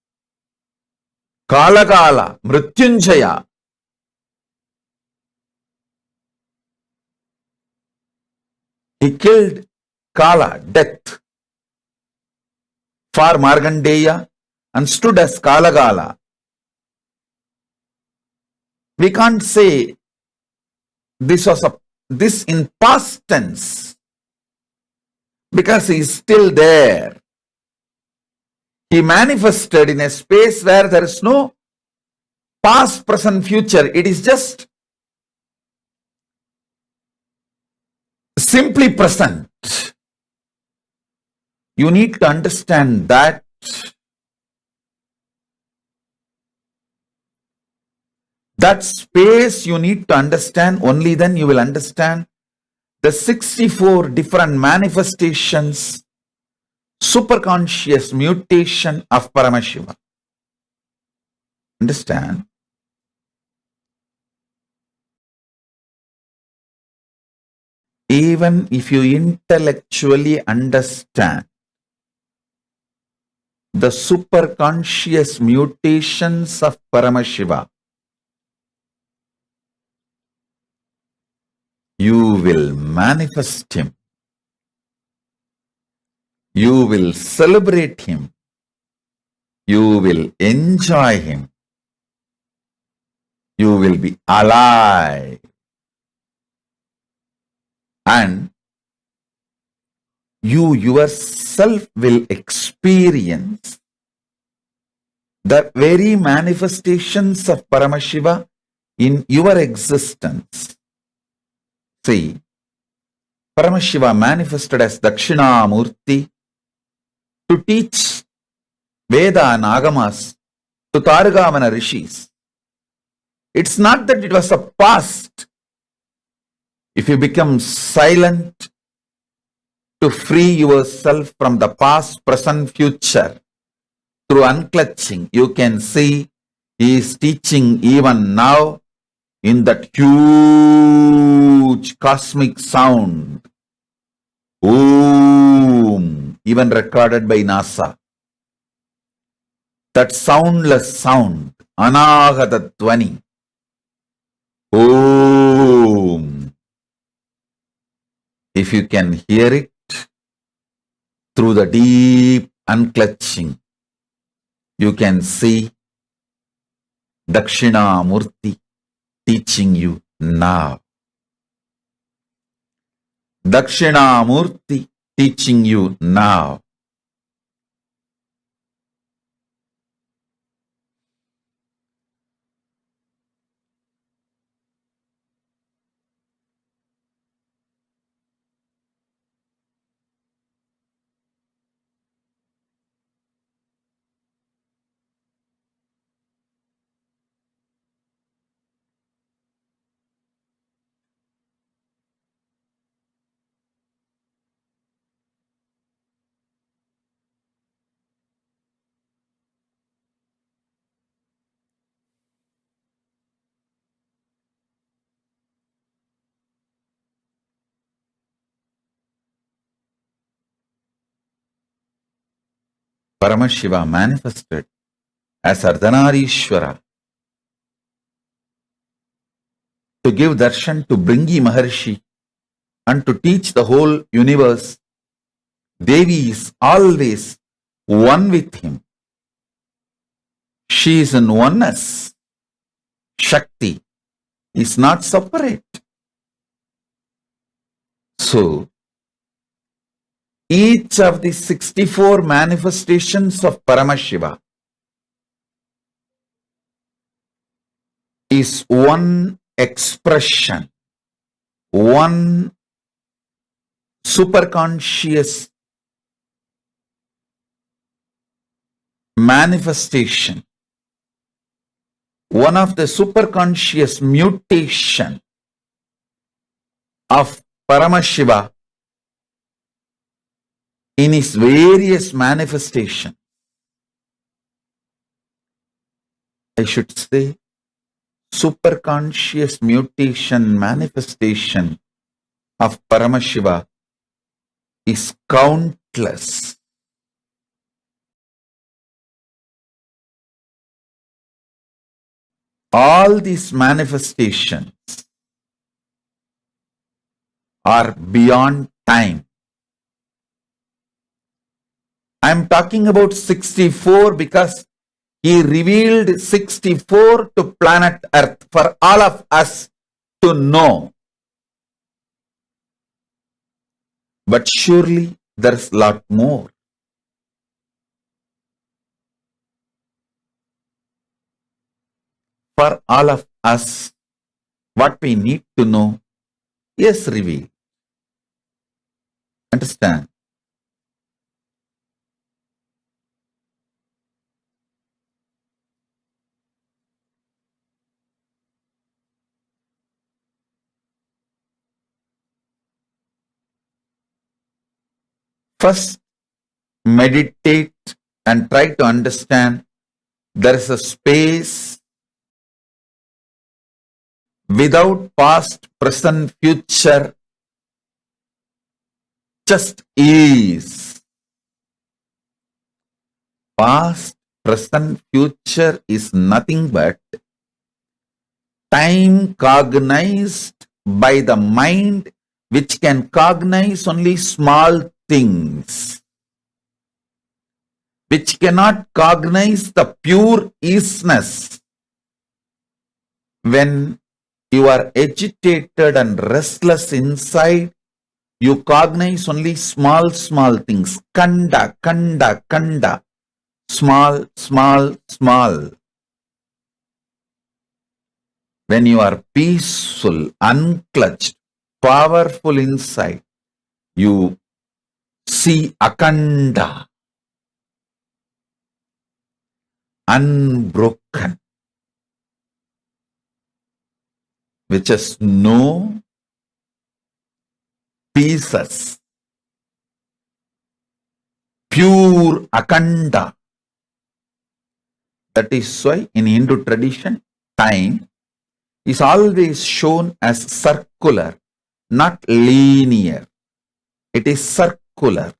Speaker 1: Kala, Mrityunjaya. He killed Kala, death, for Markandeya and stood as Kalagala. We can't say this in past tense because he is still there. He manifested in a space where there is no past, present, future. It is just simply present. You need to understand that space you need to understand. Only then you will understand the 64 different manifestations, superconscious mutation of Paramashiva. Understand? Even if you intellectually understand the superconscious mutations of Paramashiva, you will manifest him. You will celebrate him. You will enjoy him. You will be alive. and you yourself will experience the very manifestations of Paramashiva in your existence. See, Paramashiva manifested as Dakshinamurti to teach Veda and Agamas to Targamana rishis. It's not that it was a past. If you become silent to free yourself from the past, present, future, through unclutching, you can see he is teaching even now in that huge cosmic sound. Om, even recorded by NASA. That soundless sound, Anahata Dhvani. Om. If you can hear it through the deep unclutching, you can see Dakshinamurti teaching you now. Dakshinamurti teaching you now. Paramashiva manifested as Ardhanarishwara to give darshan to Bringi Maharshi and to teach the whole universe. Devi is always one with him. She is in oneness. Shakti is not separate. So, each of the 64 manifestations of Paramashiva is one expression, one superconscious manifestation, one of the superconscious mutation of Paramashiva in his various manifestations. I should say superconscious mutation manifestation of Paramashiva is countless. All these manifestations are beyond time. I am talking about 64 because he revealed 64 to planet Earth for all of us to know. But surely there's a lot more. For all of us, what we need to know is revealed. Understand? First, meditate and try to understand there is a space without past, present, future, just is. Past, present, future is nothing but time cognized by the mind, which can cognize only small things, which cannot cognize the pure isness. When you are agitated and restless inside, You cognize only small, small things. Kanda, kanda, kanda. Small, small, small. When you are peaceful, unclutched, powerful inside, you see akanda, unbroken, which is no pieces, pure akanda. That is why in Hindu tradition, time is always shown as circular, not linear. It is circular.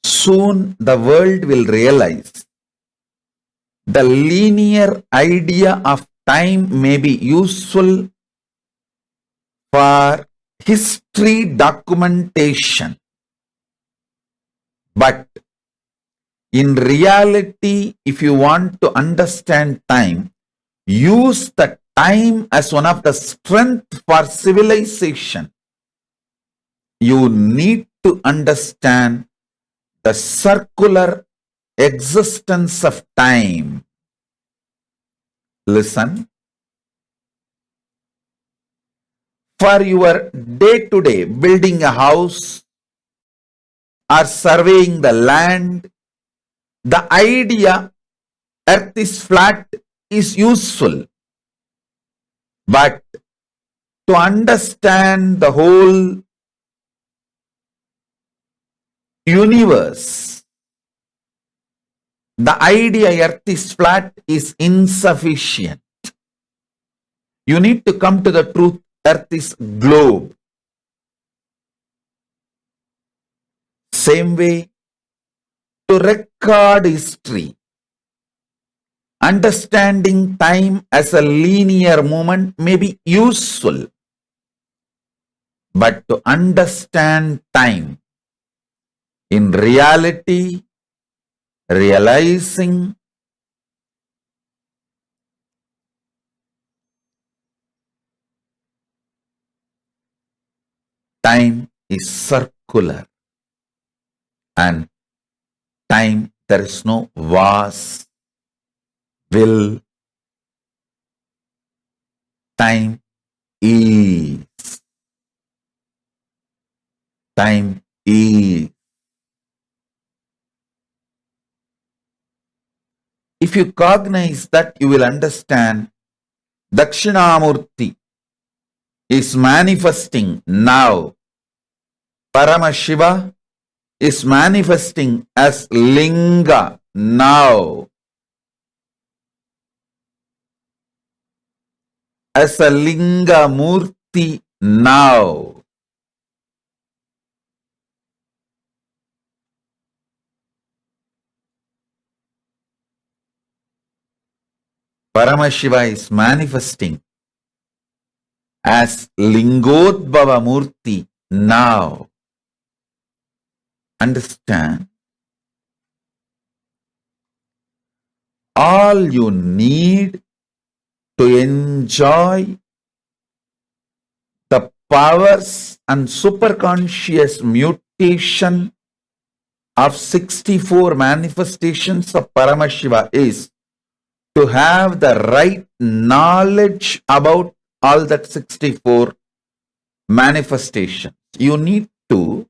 Speaker 1: Soon the world will realize the linear idea of time may be useful for history documentation, but in reality, if you want to understand time, use the time as one of the strength for civilization. You need to understand the circular existence of time. Listen. For your day-to-day building a house or surveying the land, the idea earth is flat is useful. But to understand the whole universe, the idea earth is flat is insufficient. You need to come to the truth, earth is globe. Same way, to record history, understanding time as a linear movement may be useful. But to understand time in reality, realizing time is circular, and time there is no was, will, time is. Time is. If you cognize that, you will understand Dakshinamurti is manifesting now. Paramashiva is manifesting as Linga now. As a Linga Murti now. Paramashiva is manifesting as Lingodbhava Murti now. Understand? All you need to enjoy the powers and superconscious mutation of 64 manifestations of Paramashiva is to have the right knowledge about all that 64 manifestations. You need to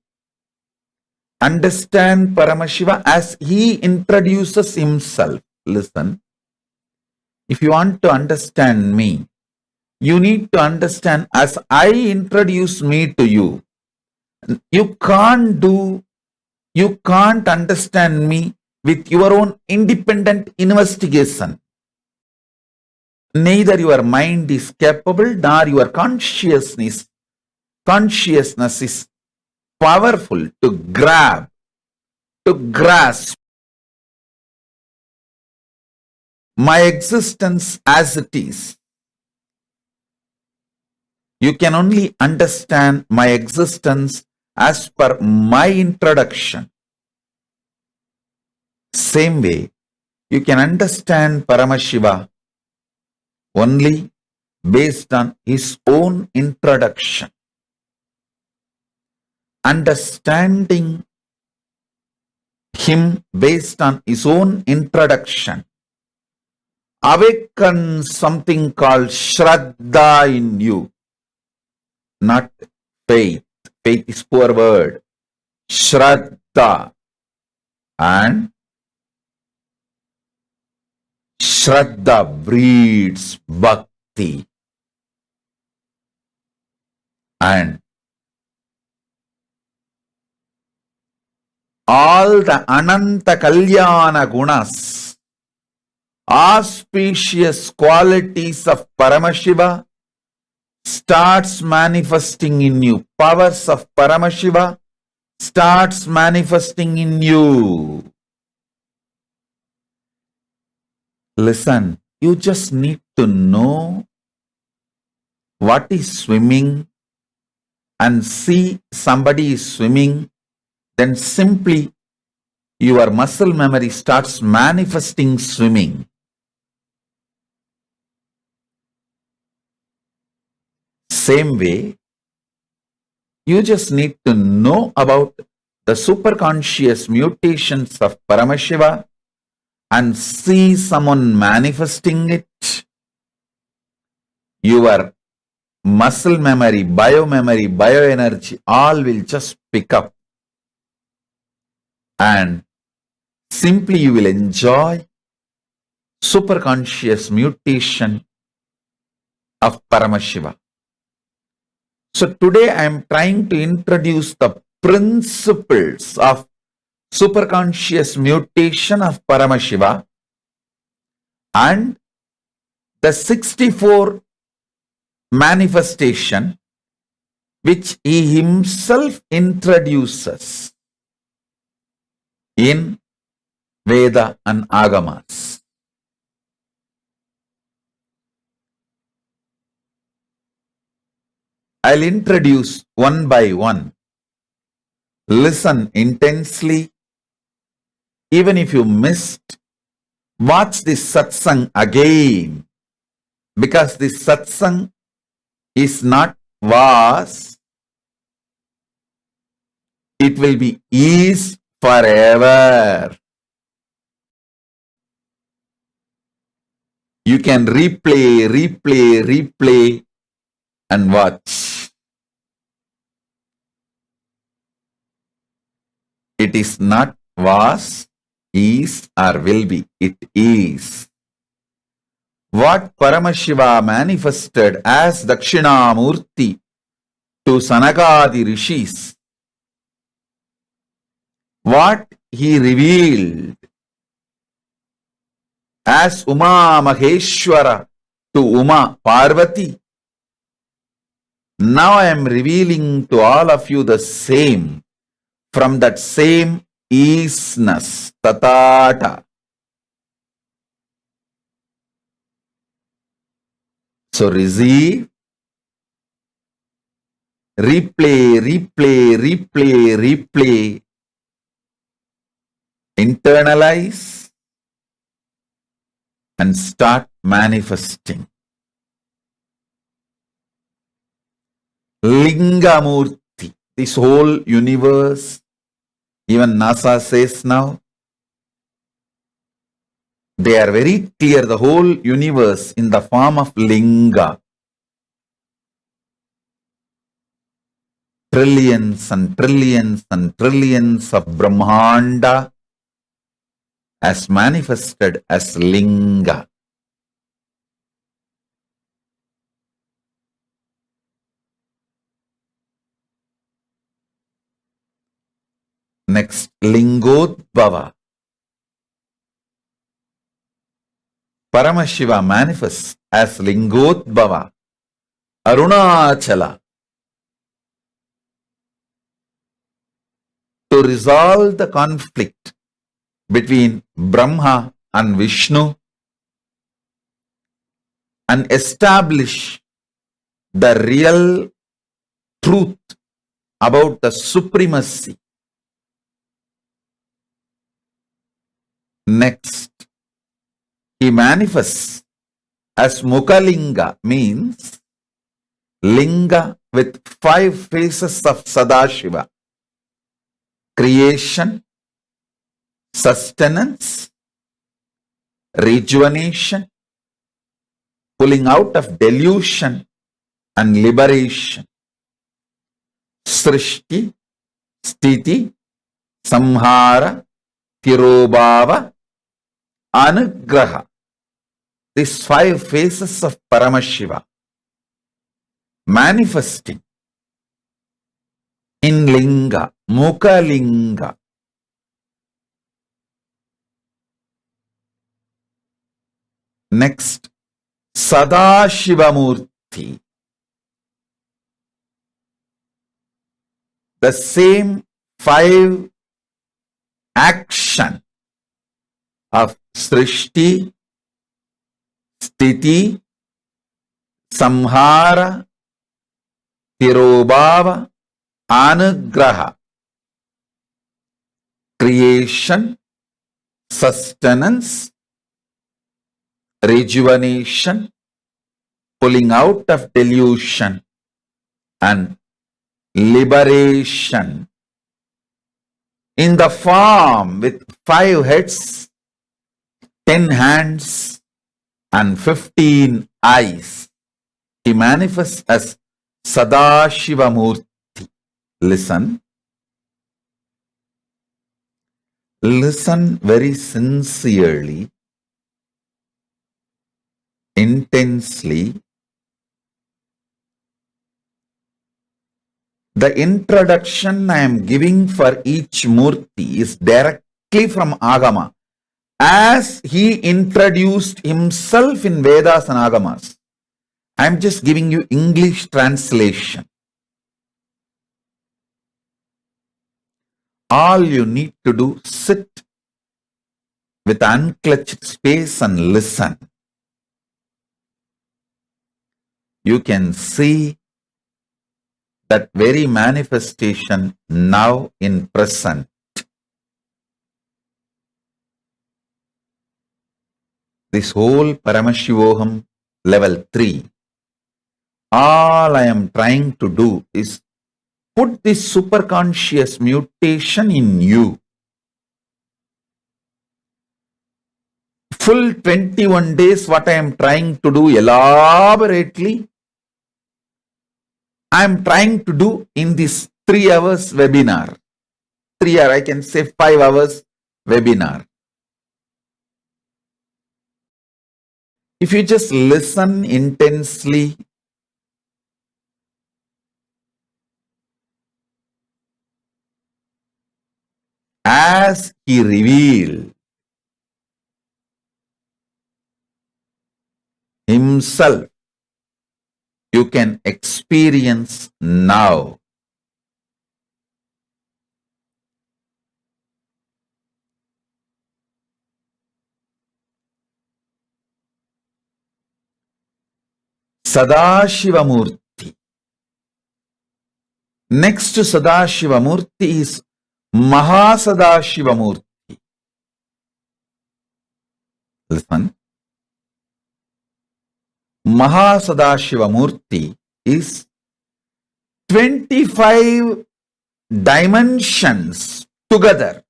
Speaker 1: understand Paramashiva as he introduces himself. Listen, if you want to understand me, you need to understand as I introduce me to you. You can't understand me with your own independent investigation. Neither your mind is capable nor your consciousness is powerful to grasp my existence as it is. You can only understand my existence as per my introduction. Same way, you can understand Paramashiva only based on his own introduction. Understanding him based on his own introduction awakens something called Shraddha in you, not faith. Faith is poor word. Shraddha. And Shraddha breeds bhakti. And all the Ananta Kalyana Gunas, auspicious qualities of Paramashiva starts manifesting in you. Powers of Paramashiva starts manifesting in you. Listen, you just need to know what is swimming and see somebody is swimming, then simply your muscle memory starts manifesting swimming. Same way, you just need to know about the superconscious mutations of Paramashiva and see someone manifesting it. Your muscle memory, bioenergy, all will just pick up. And simply you will enjoy superconscious mutation of Paramashiva. So today I am trying to introduce the principles of superconscious mutation of Paramashiva and the 64 manifestation which he himself introduces in Veda and Agamas. I'll introduce one by one. Listen intensely. Even if you missed, watch this satsang again, because this satsang is not was, it will be is forever. You can replay and watch. It is not was, is or will be. It is. What Paramashiva manifested as Dakshinamurti to Sanakadi Rishis, what he revealed as Uma Maheshwara to Uma Parvati, now I am revealing to all of you the same, from that same isness, tatata. So receive, replay, internalize, and start manifesting. Lingamurti, this whole universe, even NASA says now, they are very clear, the whole universe in the form of linga. Trillions and trillions and trillions of Brahmanda as manifested as linga. Next, Lingodbhava. Paramashiva manifests as Lingodbhava, Arunachala, to resolve the conflict between Brahma and Vishnu and establish the real truth about the supremacy. Next, he manifests as Mukhalinga, means Linga with 5 faces of Sadashiva: creation, sustenance, rejuvenation, pulling out of delusion, and liberation. Srishti, Sthiti, Samhara, Tirobhava, Anugraha. These 5 faces of Paramashiva manifesting in Linga, Mukhalinga. Next, Sadashivamurti. The same 5 action of Srishti, Sthiti, Samhara, Tirobhava, Anugraha, creation, sustenance, rejuvenation, pulling out of delusion, and liberation. In the form with 5 heads, 10 hands, and 15 eyes, he manifests as Sadashivamurti. Listen. Listen very sincerely, intensely. The introduction I am giving for each Murti is directly from Agama, as he introduced himself in Vedas and Agamas. I am just giving you English translation. All you need to do, sit with unclutched space and listen. You can see that very manifestation now in present. This whole Paramashivoham level 3, all I am trying to do is put this superconscious mutation in you. Full 21 days, what I am trying to do elaborately, I am trying to do in this 3 hours webinar. 3 hours, I can say 5 hours webinar. If you just listen intensely, as he revealed himself, you can experience now. Sadashivamurti. Next to Sadashivamurti is Mahasadashivamurti. Listen. Mahasadashivamurti is 25 dimensions together.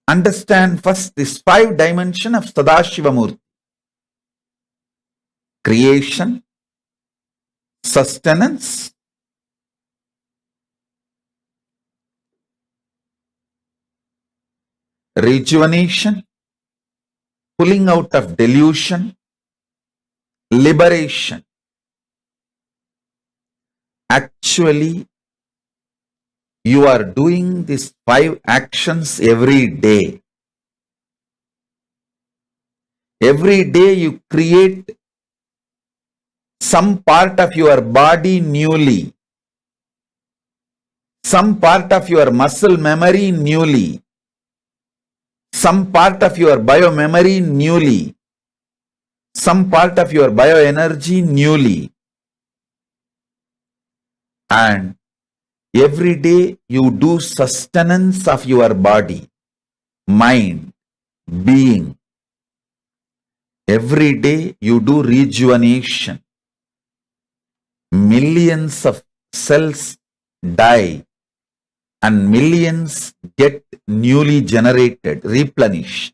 Speaker 1: Understand first this 5 dimension of Sadashivamurti. Creation, sustenance, rejuvenation, pulling out of delusion, liberation. Actually, you are doing these 5 actions every day. Every day you create some part of your body newly, some part of your muscle memory newly, some part of your biomemory newly, some part of your bioenergy newly. And every day you do sustenance of your body, mind, being. Every day you do rejuvenation. Millions of cells die and millions get newly generated, replenished,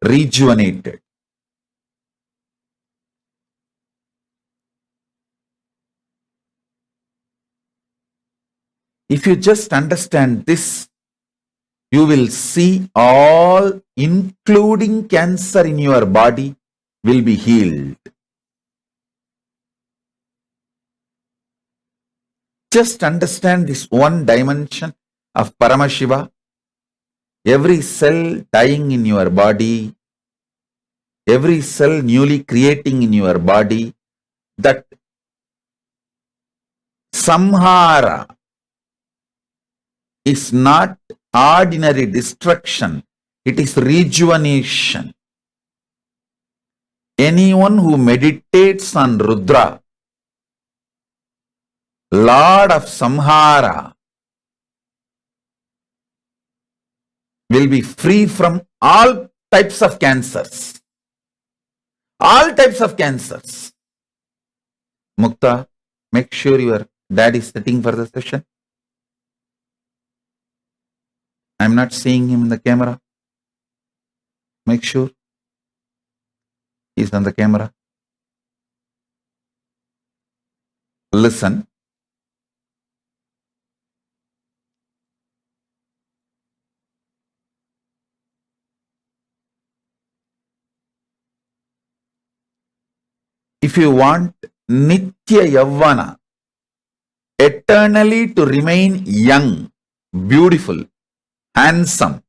Speaker 1: rejuvenated. If you just understand this, you will see all, including cancer in your body, will be healed. Just understand this one dimension of Paramashiva. Every cell dying in your body, every cell newly creating in your body, that samhara is not ordinary destruction, it is rejuvenation. Anyone who meditates on Rudra, Lord of Samhara, will be free from all types of cancers. All types of cancers. Mukta, make sure your dad is sitting for the session. I'm not seeing him in the camera. Make sure he's on the camera. Listen. If you want Nitya Yavana, eternally to remain young, beautiful, handsome,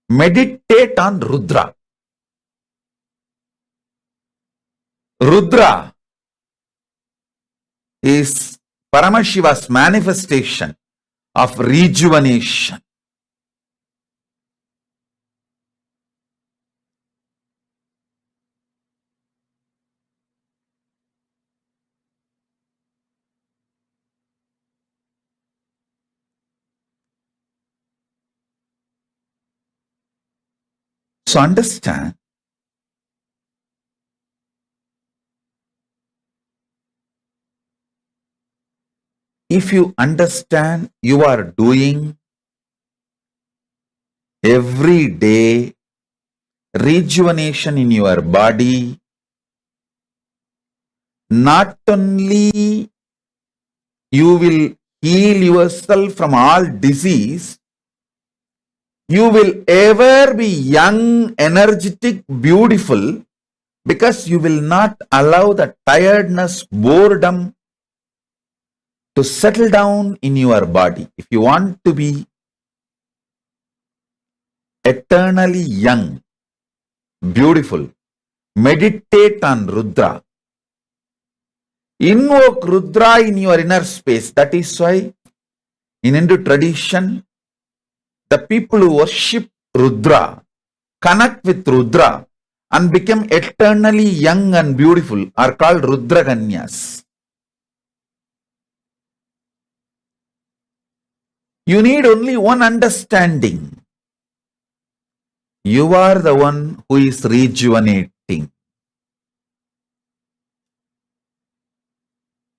Speaker 1: meditate on Rudra. Rudra is Paramashiva's manifestation of rejuvenation. So understand, if you understand you are doing every day rejuvenation in your body, not only you will heal yourself from all disease, you will ever be young, energetic, beautiful, because you will not allow the tiredness, boredom to settle down in your body. If you want to be eternally young, beautiful, meditate on Rudra. Invoke Rudra in your inner space. That is why in Hindu tradition, the people who worship Rudra, connect with Rudra and become eternally young and beautiful are called Rudraganyas. You need only one understanding. You are the one who is rejuvenating.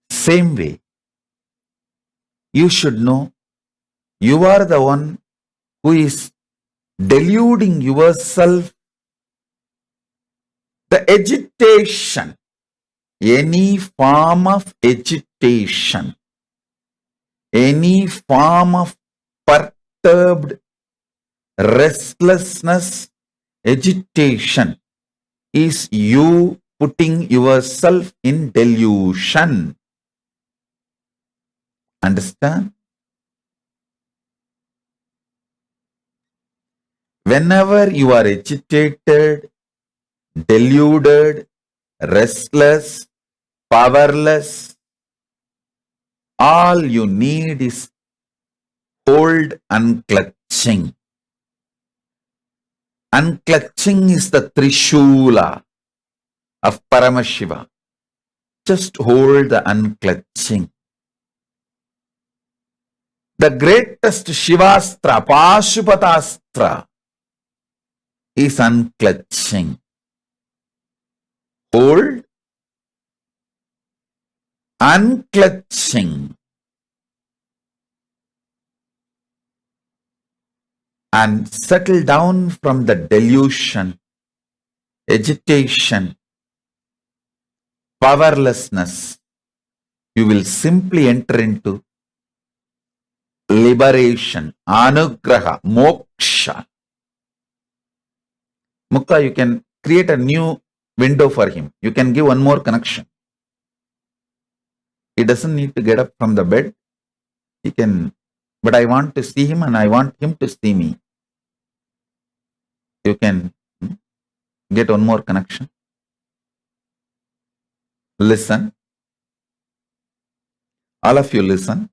Speaker 1: Same way, you should know you are the one who is deluding yourself. The agitation, any form of agitation, any form of perturbed restlessness, agitation is you putting yourself in delusion. Understand? Whenever you are agitated, deluded, restless, powerless, all you need is hold unclutching. Unclutching is the Trishula of Paramashiva. just hold the unclutching. The greatest Shivastra, Pashupatastra, is unclutching. Hold, unclutching, and settle down from the delusion, agitation, powerlessness. You will simply enter into liberation, anugraha, moksha. Mukta, you can create a new window for him. You can give one more connection. He doesn't need to get up from the bed. He can, but I want to see him and I want him to see me. You can get one more connection. Listen. All of you listen.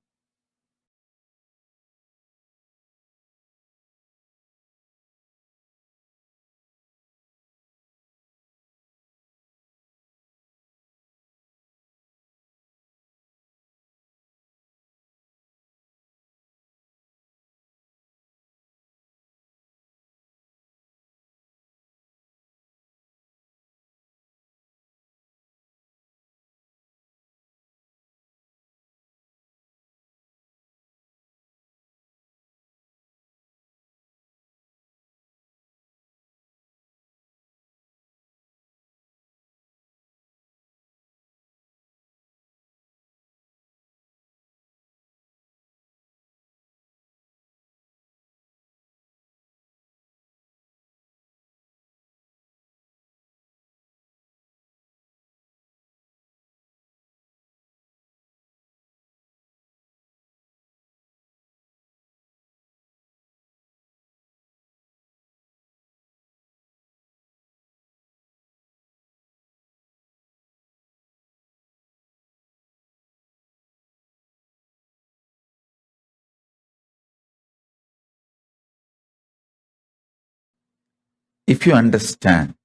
Speaker 1: If you understand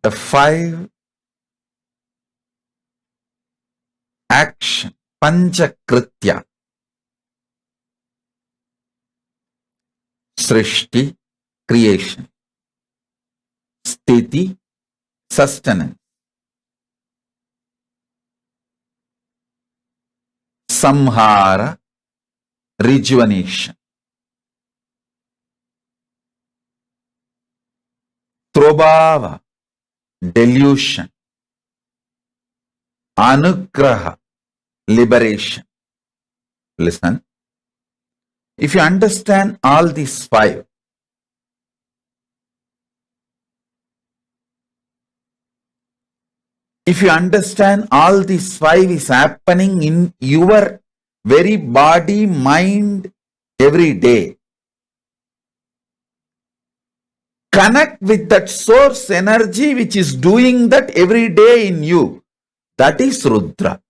Speaker 1: the 5 action, Panchakritya, Srishti, creation, Sthiti, sustenance, Samhara, rejuvenation, Trobhava, delusion, Anugraha, liberation. Listen. If you understand all these 5, if you understand all these 5 is happening in your very body, mind, every day, connect with that source energy which is doing that every day in you. That is Rudra.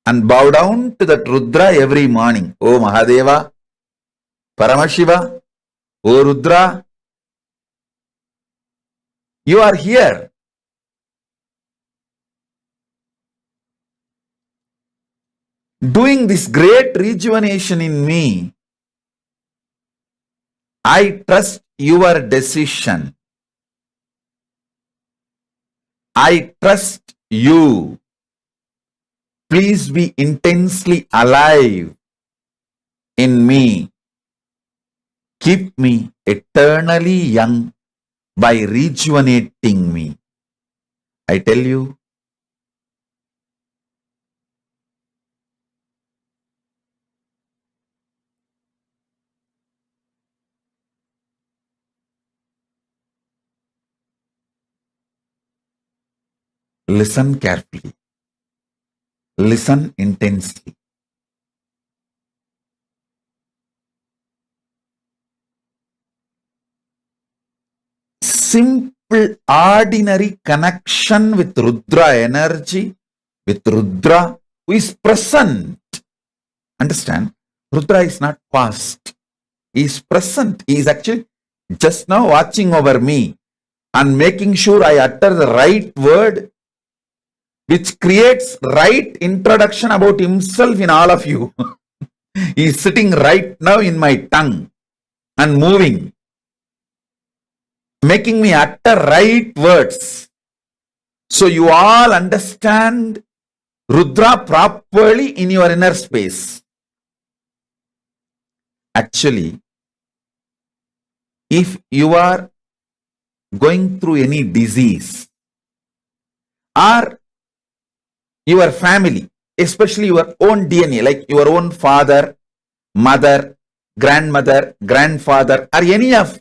Speaker 1: And bow down to that Rudra every morning. Oh Mahadeva, Paramashiva, oh Rudra, you are here. Doing this great rejuvenation in me. I trust your decision. I trust you. Please be intensely alive in me. Keep me eternally young by rejuvenating me. I tell you, listen carefully. Listen intensely. Simple, ordinary connection with Rudra energy, with Rudra who is present. Understand? Rudra is not past. He is present. He is actually just now watching over me. and making sure I utter the right word, which creates right introduction about himself in all of you. He is sitting right now in my tongue and moving, making me utter right words. So you all understand Rudra properly in your inner space. Actually, if you are going through any disease or your family, especially your own DNA, like your own father, mother, grandmother, grandfather, or any of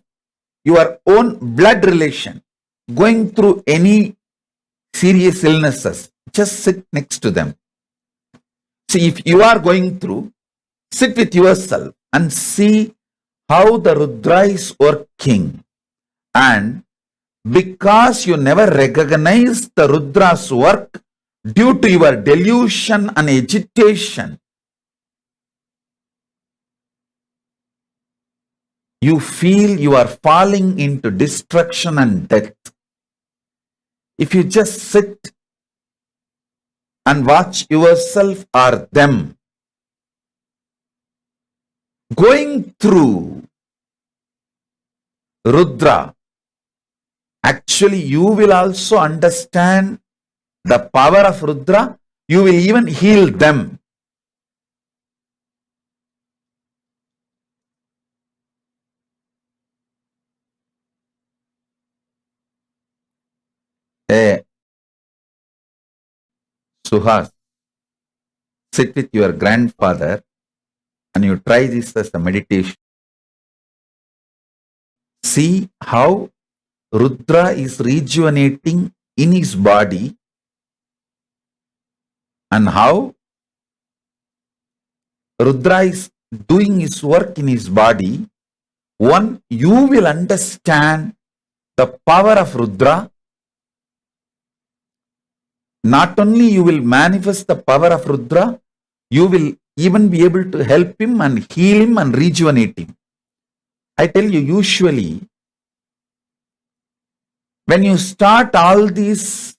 Speaker 1: your own blood relation going through any serious illnesses, just sit next to them. See, if you are going through, sit with yourself and see how the Rudra is working. And because you never recognize the Rudra's work due to your delusion and agitation, you feel you are falling into destruction and death. If you just sit and watch yourself or them going through Rudra, actually you will also understand the power of Rudra. You will even heal them. Suhas, sit with your grandfather and you try this as a meditation. See how Rudra is rejuvenating in his body and how Rudra is doing his work in his body. One, you will understand the power of Rudra. Not only you will manifest the power of Rudra, you will even be able to help him and heal him and rejuvenate him. I tell you, usually, when you start all these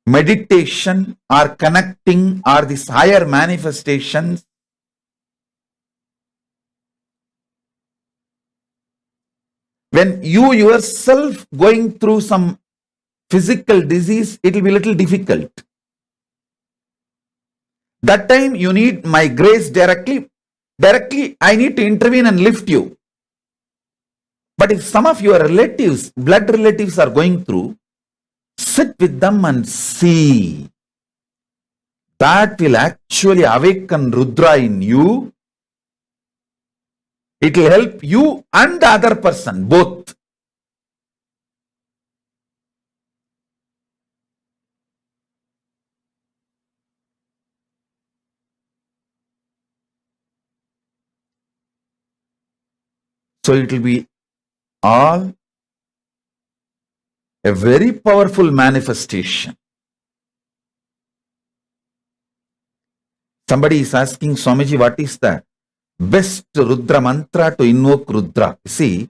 Speaker 1: meditation or connecting or these higher manifestations, when you yourself going through some physical disease, it will be a little difficult. That time you need my grace directly. Directly, I need to intervene and lift you. But if some of your relatives, blood relatives are going through, sit with them and see. That will actually awaken Rudra in you. It will help you and the other person, both. So it will be all a very powerful manifestation. Somebody is asking Swamiji, what is the best Rudra mantra to invoke Rudra? See,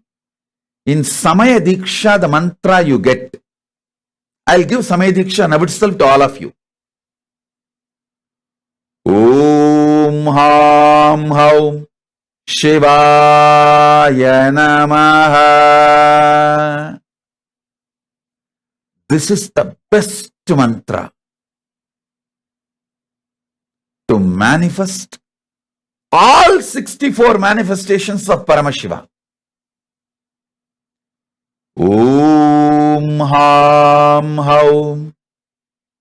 Speaker 1: in Samaya Diksha, the mantra you get, I'll give Samaya Diksha now itself to all of you. Om Ham Haum Shivaya Namaha. This is the best mantra to manifest all 64 manifestations of Paramashiva. Om Ham Haum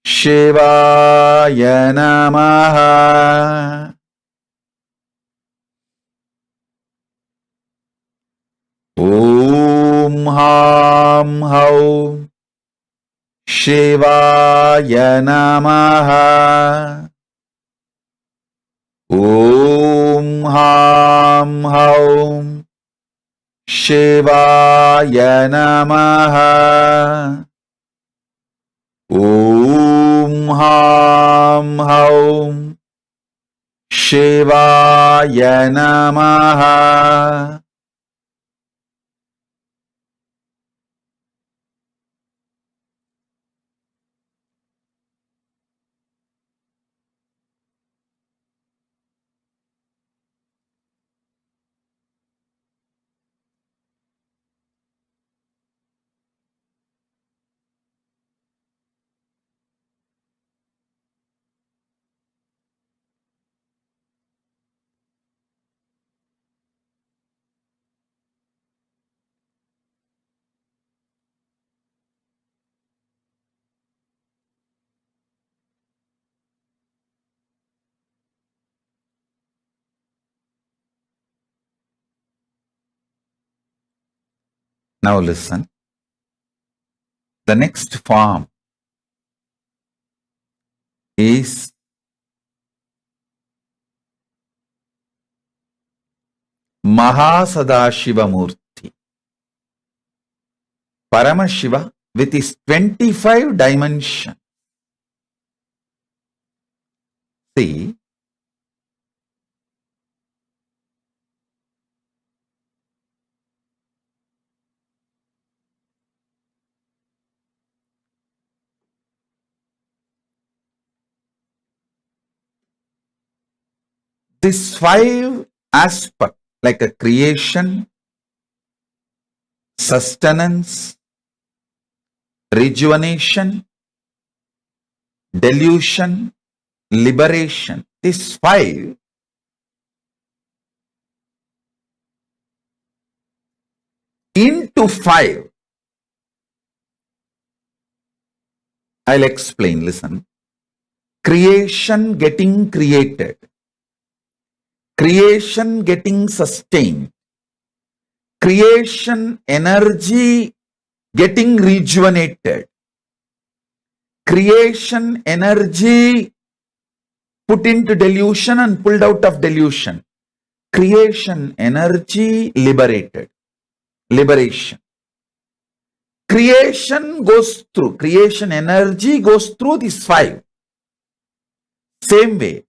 Speaker 1: Shivaya Namaha. Om Ham Haum Shivaya Namaha. Om Ham Haum Shivaya Namaha. Om Ham Haum Shivaya Namaha. Now listen. The next form is Mahasadashivamurti. Paramashiva with his 25 dimensions. See, this 5 aspects like a creation, sustenance, rejuvenation, delusion, liberation. These 5 into 5. I'll explain, listen. Creation getting created. Creation getting sustained. Creation energy getting rejuvenated. Creation energy put into delusion and pulled out of delusion. Creation energy liberated. Liberation. Creation goes through, creation energy goes through these 5. Same way,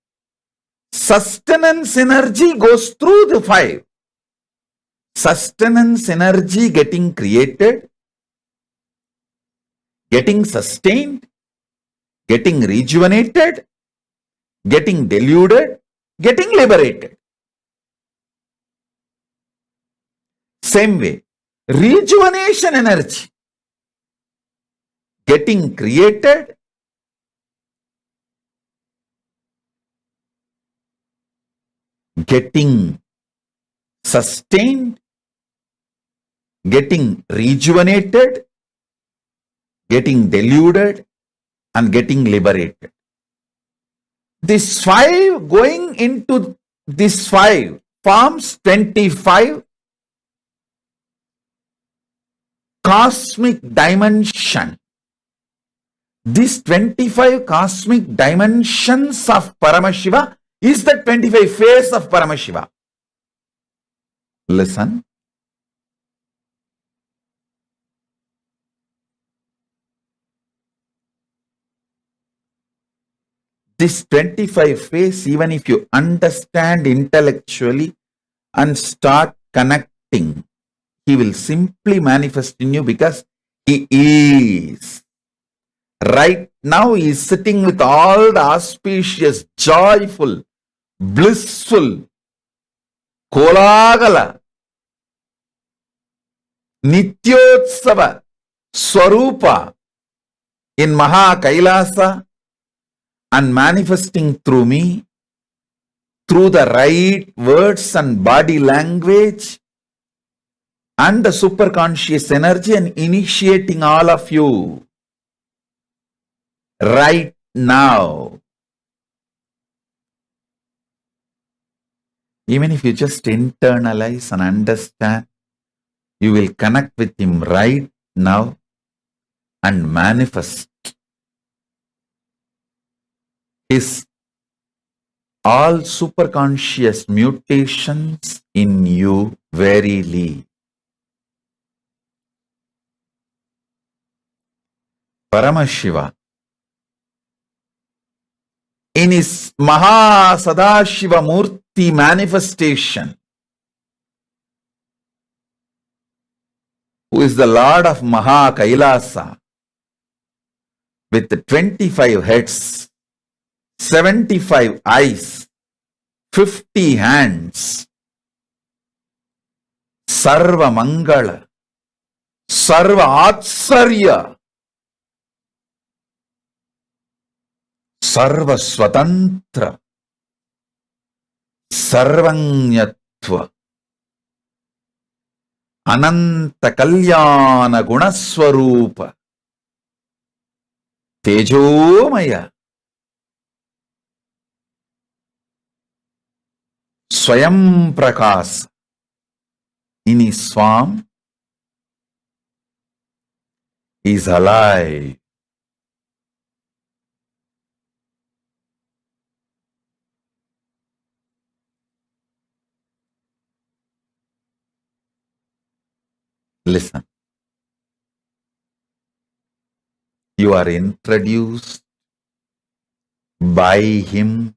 Speaker 1: sustenance energy goes through the 5. Sustenance energy getting created, getting sustained, getting rejuvenated, getting deluded, getting liberated. Same way, rejuvenation energy getting created, getting sustained, getting rejuvenated, getting deluded, and getting liberated. This 5 going into this 5 forms 25 cosmic dimension. These 25 cosmic dimensions of Paramashiva is the 25 phase of Paramashiva. Listen. This 25 phase, even if you understand intellectually and start connecting, he will simply manifest in you because he is. Right now he is sitting with all the auspicious, joyful, blissful, kolagala, nityotsava, swarupa in Maha KAILASA and manifesting through me, through the right words and body language and the superconscious energy and initiating all of you right now. Even if you just internalize and understand, you will connect with him right now and manifest his all superconscious mutations in you verily. Paramashiva, in his Maha Sadashiva Murti manifestation, who is the Lord of Maha KAILASA, with the 25 heads, 75 eyes, 50 hands, Sarva Mangala, Sarva Atsarya, Sarva Swatantra, Sarvanyatva, Ananta Kalyana Gunaswarupa, Tejomaya, Swayam Prakas, in his form is alive. Listen. You are introduced by him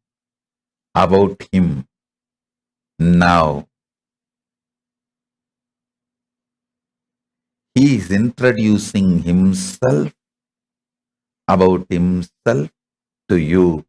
Speaker 1: about him. Now, he is introducing himself about himself to you.